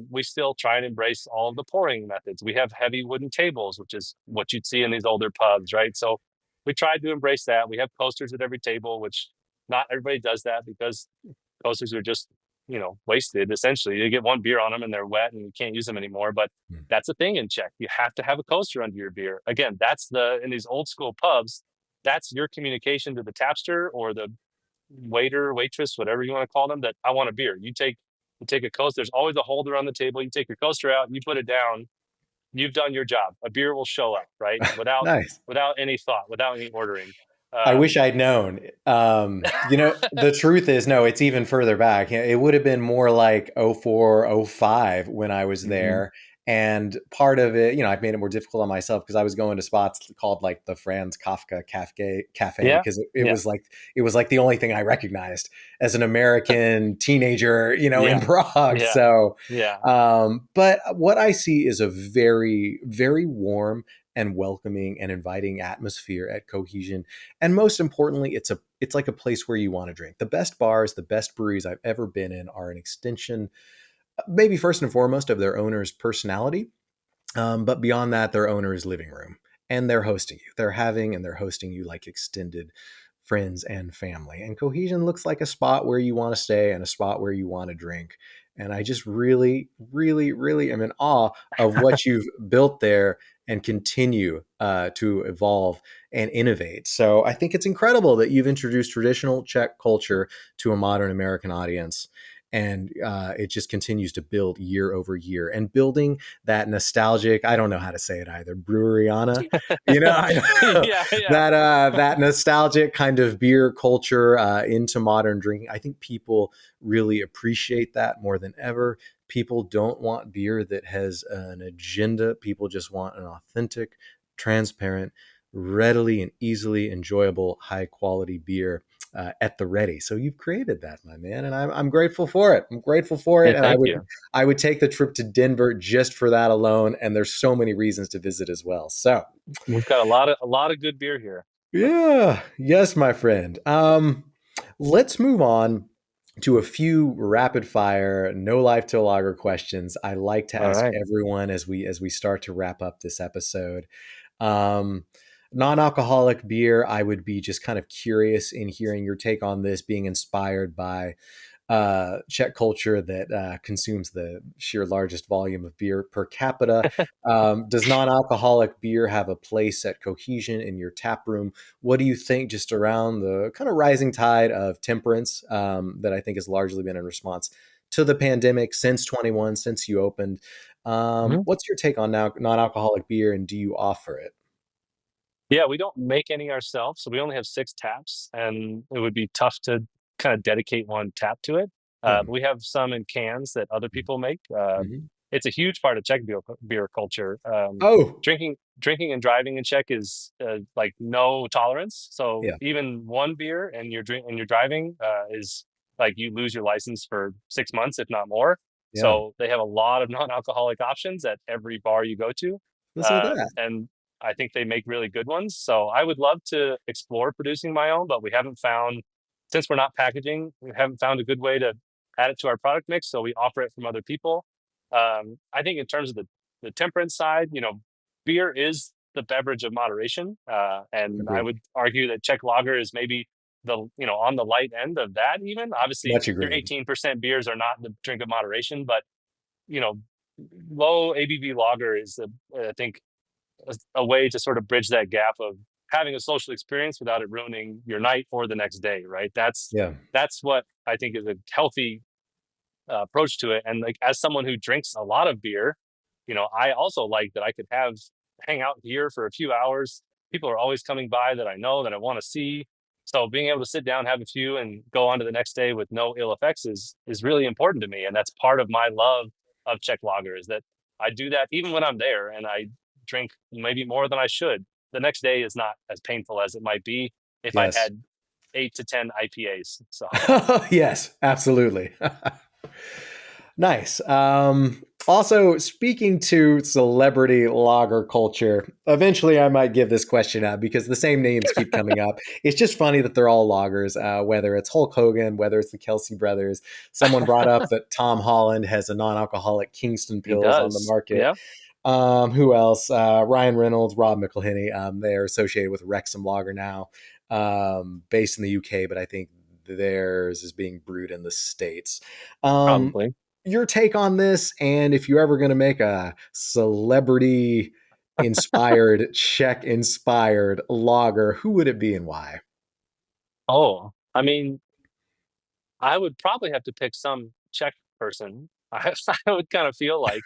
we still try and embrace all of the pouring methods. We have heavy wooden tables, which is what you'd see in these older pubs, right? So we tried to embrace that. We have coasters at every table, which not everybody does that because coasters are just wasted essentially. You get one beer on them and they're wet and you can't use them anymore. But Mm. that's a thing in Czech. You have to have a coaster under your beer. Again, that's in these old school pubs, that's your communication to the tapster or the waiter, waitress, whatever you want to call them, that I want a beer. You take a coaster. There's always a holder on the table. You take your coaster out, you put it down, you've done your job. A beer will show up, right? Without Nice. without any thought, without any ordering. I wish Um, I'd known. The truth is, no, it's even further back. It would have been more like '04, '05 when I was mhm. there. And part of it, I've made it more difficult on myself because I was going to spots called like the Franz Kafka Cafe Yeah, because it yeah, was like the only thing I recognized as an American teenager, in yeah, Prague. yeah, So, yeah. but what I see is a very, very warm and welcoming and inviting atmosphere at Cohesion. And most importantly, it's like a place where you want to drink. The best bars, the best breweries I've ever been in are an extension, maybe first and foremost, of their owner's personality, but beyond that, their owner's living room. And they're hosting you. They're hosting you like extended friends and family. And Cohesion looks like a spot where you want to stay and a spot where you want to drink. And I just really, really, really am in awe of what you've built there and continue to evolve and innovate. So I think it's incredible that you've introduced traditional Czech culture to a modern American audience. and it just continues to build year over year, and building that nostalgic, I don't know how to say it either, breweriana, you know, Yeah, yeah. that nostalgic kind of beer culture into modern drinking. I think people really appreciate that more than ever. People don't want beer that has an agenda. People just want an authentic, transparent, readily and easily enjoyable, high quality beer at the ready. So you've created that, my man, and I'm grateful for it. I'm grateful for Hey, it, and thank you. I would take the trip to Denver just for that alone. And there's so many reasons to visit as well. So We've got a lot of good beer here. yeah, yes, my friend. Let's move on to a few rapid fire, no life till lager questions I like to All ask right. everyone as we start to wrap up this episode. Um, Non-alcoholic beer, I would be just kind of curious in hearing your take on this, being inspired by Czech culture that consumes the sheer largest volume of beer per capita. Does non-alcoholic beer have a place at Cohesion in your tap room? What do you think just around the kind of rising tide of temperance that I think has largely been in response to the pandemic since 21, since you opened? Mhm. What's your take on now non-alcoholic beer, and do you offer it? Yeah, we don't make any ourselves, so we only have 6 taps, and it would be tough to kinda dedicate 1 tap to it. Hmm. But we have some in cans that other people make. Hmm. It's a huge part of Czech beer culture. Oh, Drinking and driving in Czech is, like, no tolerance, so yeah, even 1 beer and you're driving, is like you lose your license for 6 months, if not more. yeah. So they have a lot of non-alcoholic options at every bar you go to, Listen to that. and I think they make really good ones. So I would love to explore producing my own, but we haven't found, since we're not packaging, we haven't found a good way to add it to our product mix. So we offer it from other people. I think in terms of the temperance side, beer is the beverage of moderation, and I Agreed. would argue that Czech lager is maybe on the light end of that. Even obviously, Much your agreed. 18% beers are not the drink of moderation, but you know, low ABV lager is I think a way to sort of bridge that gap of having a social experience without it ruining your night or the next day, right? Yeah, That's what I think is a healthy approach to it. And like as someone who drinks a lot of beer, I also like that I could have hang out here for a few hours. People are always coming by that I know that I want to see. So being able to sit down, have a few, and go on to the next day with no ill effects is really important to me, and that's part of my love of Czech lager is that I do that even when I'm there and I drink maybe more than I should. The next day is not as painful as it might be if I'd yes. had 8 to 10 IPAs. So Yes, absolutely. Nice. Also, speaking to celebrity lager culture, eventually I might give this question up because the same names keep coming up. It's just funny that they're all loggers, whether it's Hulk Hogan, whether it's the Kelsey brothers. Someone brought up that Tom Holland has a non alcoholic Kingston he Pills on the does. market. Yeah, Who else? Ryan Reynolds, Rob McElhenney. They're associated with Wrexham Lager now, based in the UK, but I think theirs is being brewed in the States. Um, probably. your take on this, and if you're ever going to make a celebrity inspired, Czech inspired lager, who would it be and why? Oh, I mean, I would probably have to pick some Czech person. I would kind of feel like,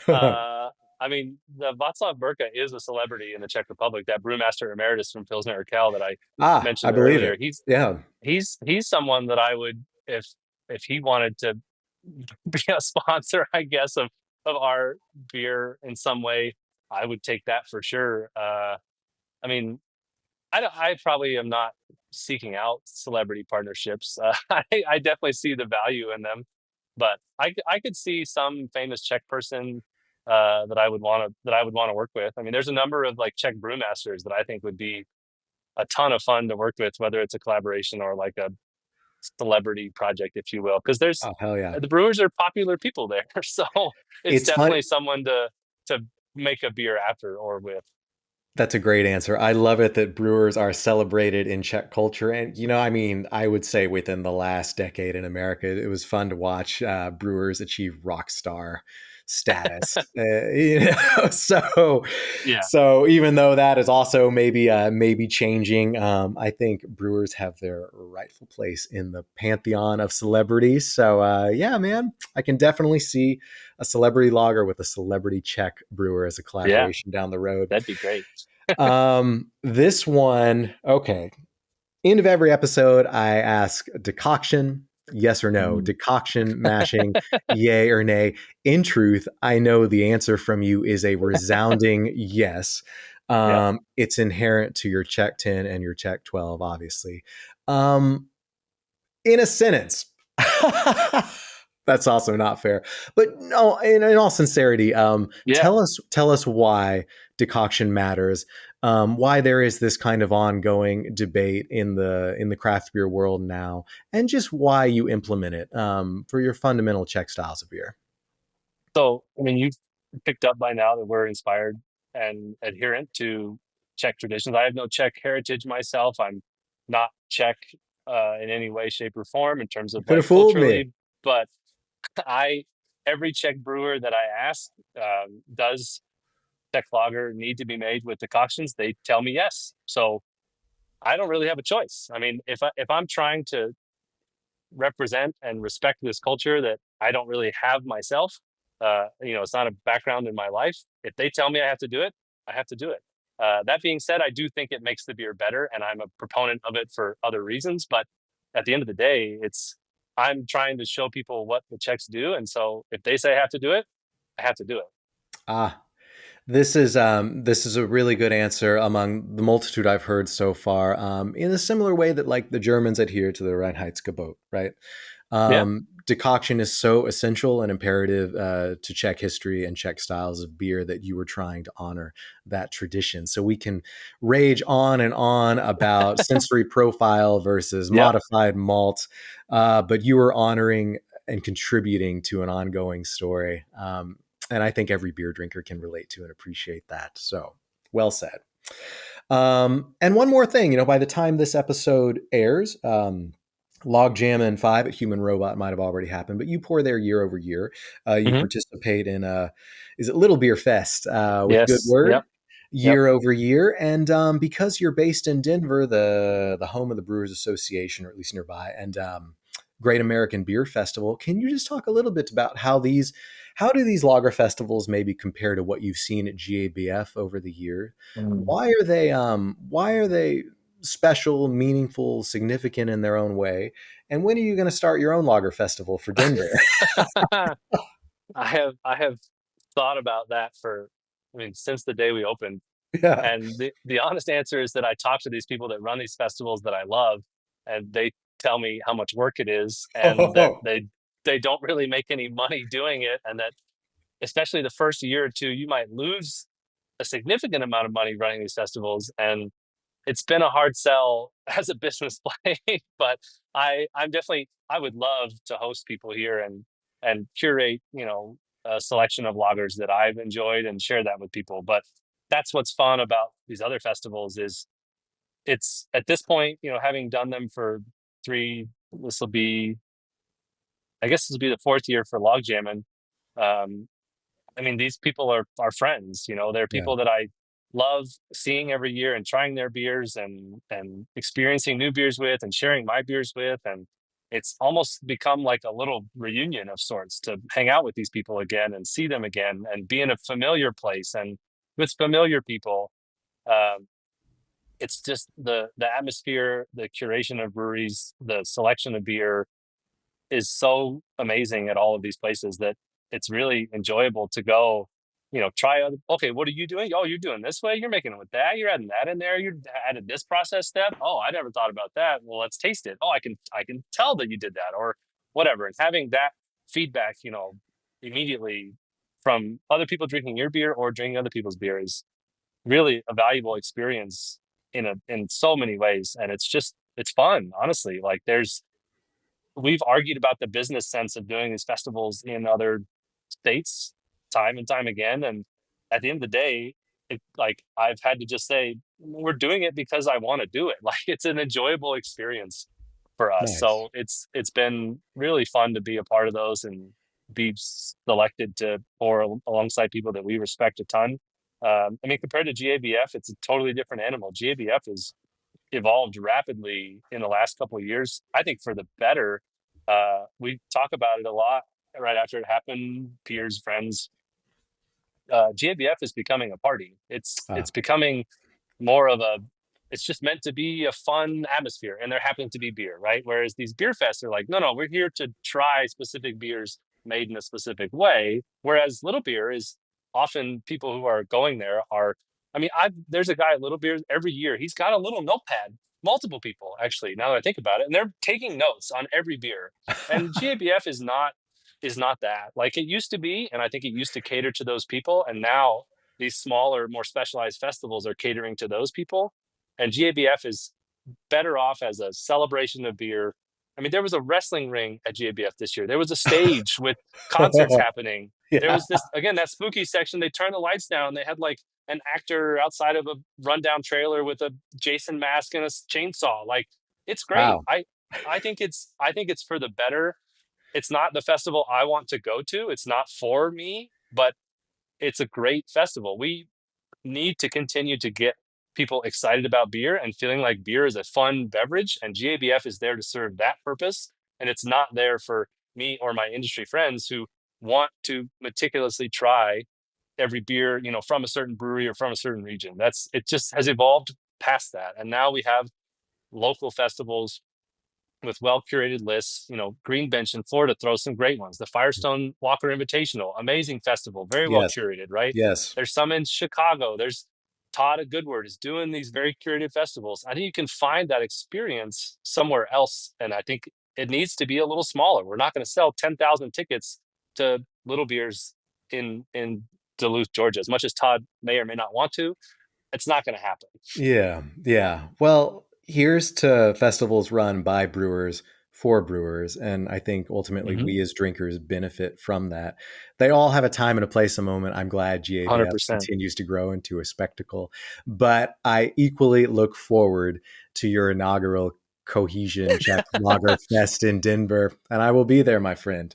uh, I mean, the Václav Burka is a celebrity in the Czech Republic. That brewmaster emeritus from Pilsner Urquell that I I mentioned believe earlier. it. Yeah. He's someone that I would, if he wanted to be a sponsor, I guess of our beer in some way, I would take that for sure. I mean, I probably am not seeking out celebrity partnerships. I definitely see the value in them, but I could see some famous Czech person that I would want to work with. I mean, there's a number of like Czech brewmasters that I think would be a ton of fun to work with, whether it's a collaboration or like a celebrity project, if you will, because there's Oh, hell yeah. the brewers are popular people there, so it's It's fun. definitely someone to make a beer after or with. That's a great answer. I love it that brewers are celebrated in Czech culture. And, I mean, I would say within the last decade in America, it was fun to watch brewers achieve rock star status. So Yeah. so even though that is also maybe changing, I think brewers have their rightful place in the pantheon of celebrities. So yeah, man, I can definitely see a celebrity lager with a celebrity Czech brewer as a Yeah. collaboration down the road. That'd be great. This one, okay. End of every episode, I ask decoction, yes or no, Mm. decoction mashing, yay or nay. In truth, I know the answer from you is a resounding yes. Yep. It's inherent to your Czech 10 and your Czech 12, obviously. Um, in a sentence, that's also not fair. But no, in all sincerity, Yeah. tell us why decoction matters, why there is this kind of ongoing debate in the craft beer world now, and just why you implement it for your fundamental Czech styles of beer. So, I mean, you've picked up by now that we're inspired and adherent to Czech traditions. I have no Czech heritage myself. I'm not Czech in any way, shape, or form in terms You of could have like fooled me. culturally, but I every Czech brewer that I ask, does Czech lager need to be made with decoctions? They tell me yes. So I don't really have a choice. I mean, if I'm trying to represent and respect this culture that I don't really have myself, it's not a background in my life. If they tell me I have to do it, I have to do it. That being said, I do think it makes the beer better, and I'm a proponent of it for other reasons. But at the end of the day, I'm trying to show people what the Czechs do, and so if they say I have to do it, I have to do it. Ah, this is a really good answer among the multitude I've heard so far. In a similar way that like the Germans adhere to the Reinheitsgebot, right? Yeah. Decoction is so essential and imperative to Czech history and Czech styles of beer that you were trying to honor that tradition. So we can rage on and on about sensory profile versus Yep. modified malt, but you were honoring and contributing to an ongoing story. And I think every beer drinker can relate to and appreciate that. So well said. And one more thing, by the time this episode airs, Log Jam and 5 at Human Robot might have already happened, but you pour there year over year. You Hmm. participate in is it Little Beer Fest with Good Yes. Word Yep. Yep. year over year. And because you're based in Denver, the home of the Brewers Association, or at least nearby, and Great American Beer Festival, can you just talk a little bit about how do these lager festivals maybe compare to what you've seen at GABF over the year? Mm. Why are they special, meaningful, significant in their own way? And when are you going to start your own lager festival for Denver? I have thought about that for, I mean, since the day we opened. Yeah. And the honest answer is that I talk to these people that run these festivals that I love, and they tell me how much work it is, and that Oh, they don't really make any money doing it, and that especially the first year or two, you might lose a significant amount of money running these festivals. And it's been a hard sell as a business play, but I would love to host people here and curate, a selection of lagers that I've enjoyed and share that with people. But that's what's fun about these other festivals is it's at this point, having done them for three, this will be, I guess this will be the fourth year for Log Jamming. Um, I mean, these people are friends. They're yeah. people that I love seeing every year and trying their beers and experiencing new beers with and sharing my beers with. And it's almost become like a little reunion of sorts to hang out with these people again and see them again and be in a familiar place and with familiar people. Um, it's just the atmosphere, the curation of breweries, the selection of beer is so amazing at all of these places that it's really enjoyable to go, try other, okay, what are you doing? Oh, you're doing this way. You're making it with that. You're adding that in there. You added this process step. Oh, I never thought about that. Well, let's taste it. Oh, I can tell that you did that or whatever. And having that feedback, immediately from other people drinking your beer or drinking other people's beer is really a valuable experience in so many ways. And it's fun, honestly. Like we've argued about the business sense of doing these festivals in other states time and time again. And at the end of the day, like I've had to just say, we're doing it because I want to do it. Like it's an enjoyable experience for us. Nice. So it's been really fun to be a part of those. And be selected to pour alongside people that we respect a ton. I mean, compared to GABF, it's a totally different animal. GABF has evolved rapidly in the last couple of years, I think for the better. We talk about it a lot right after it happened, peers, friends. GABF is becoming a party. It's becoming more of a, it's just meant to be a fun atmosphere, and there happens to be beer, right? Whereas these beer fests are like, no, no, we're here to try specific beers made in a specific way. Whereas Little Beer is often, people who are going there are, I mean, there's a guy at Little Beer every year. He's got a little notepad, multiple people actually, now that I think about it, and they're taking notes on every beer. And GABF is not that like it used to be, and I think it used to cater to those people, and now these smaller, more specialized festivals are catering to those people. And GABF is better off as a celebration of beer. I mean, there was a wrestling ring at GABF this year. There was a stage with concerts happening. There Yeah. was this, again, that spooky section. They turned the lights down. They had like an actor outside of a rundown trailer with a Jason mask and a chainsaw. Like, it's great. Wow. I think it's for the better. It's not the festival I want to go to. It's not for me, but it's a great festival. We need to continue to get people excited about beer and feeling like beer is a fun beverage, and GABF is there to serve that purpose. And it's not there for me or my industry friends who want to meticulously try every beer, from a certain brewery or from a certain region. It just has evolved past that. And now we have local festivals with well curated lists. Green Bench in Florida throws some great ones. The Firestone Walker Invitational, amazing festival, very well Yes. curated, right? Yes. There's some in Chicago. There's Todd at Goodword is doing these very curated festivals. I think you can find that experience somewhere else, and I think it needs to be a little smaller. We're not going to sell 10,000 tickets to Little Beers in Duluth, Georgia. As much as Todd may or may not want to, it's not going to happen. Yeah. Yeah. Well, here's to festivals run by brewers for brewers. And I think ultimately Mm-hmm. we as drinkers benefit from that. They all have a time and a place, a moment. I'm glad GABF 100%. continues to grow into a spectacle. But I equally look forward to your inaugural Cohesion Czech Lager Fest in Denver. And I will be there, my friend.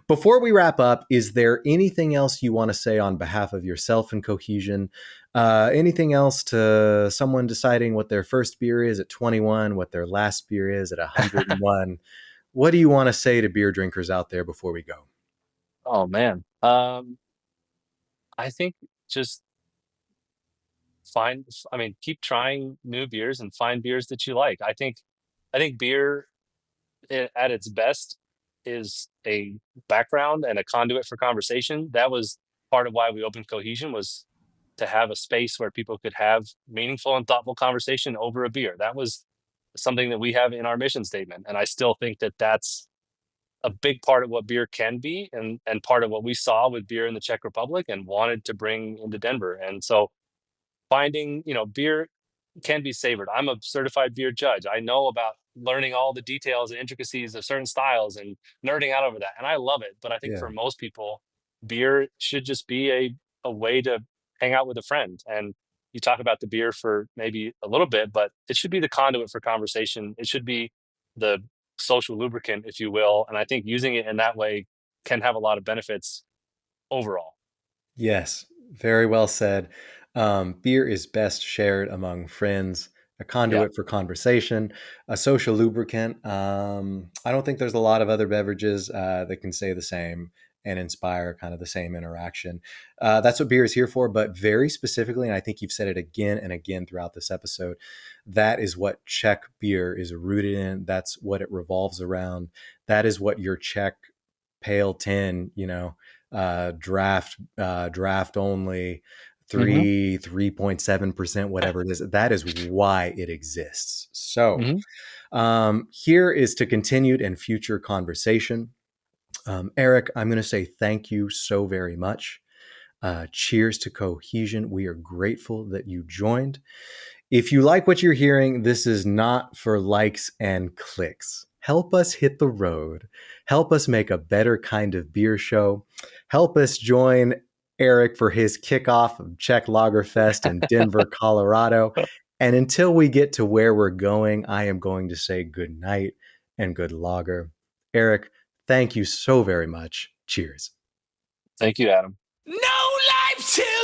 Before we wrap up, is there anything else you want to say on behalf of yourself and Cohesion? Anything else to someone deciding what their first beer is at 21, what their last beer is at 101? What do you want to say to beer drinkers out there before we go? Oh man. I think just keep trying new beers and find beers that you like. I think beer at its best is a background and a conduit for conversation. That was part of why we opened Cohesion, was to have a space where people could have meaningful and thoughtful conversation over a beer. That was something that we have in our mission statement. And I still think that that's a big part of what beer can be, and part of what we saw with beer in the Czech Republic and wanted to bring into Denver. And so finding, beer can be savored. I'm a certified beer judge. I know about learning all the details and intricacies of certain styles and nerding out over that. And I love it. But I think Yeah. for most people, beer should just be a way to hang out with a friend. And you talk about the beer for maybe a little bit, but it should be the conduit for conversation. It should be the social lubricant, if you will. And I think using it in that way can have a lot of benefits overall. Yes, very well said. Beer is best shared among friends, a Yeah. conduit for conversation, a social lubricant. I don't think there's a lot of other beverages that can say the same and inspire kind of the same interaction. That's what beer is here for, but very specifically, and I think you've said it again and again throughout this episode, that is what Czech beer is rooted in. That's what it revolves around. That is what your Czech pale tin, draft only, Hmm. 3.7%, whatever it is. That is why it exists. So Hmm. here is to continued and future conversation. Eric, I'm going to say thank you so very much. Cheers to Cohesion. We are grateful that you joined. If you like what you're hearing, this is not for likes and clicks. Help us hit the road. Help us make a better kind of beer show. Help us join Eric for his kickoff of Czech Lagerfest in Denver, Colorado. And until we get to where we're going, I am going to say good night and good lager. Eric, Thank you so very much. Cheers. Thank you, Adam. No life till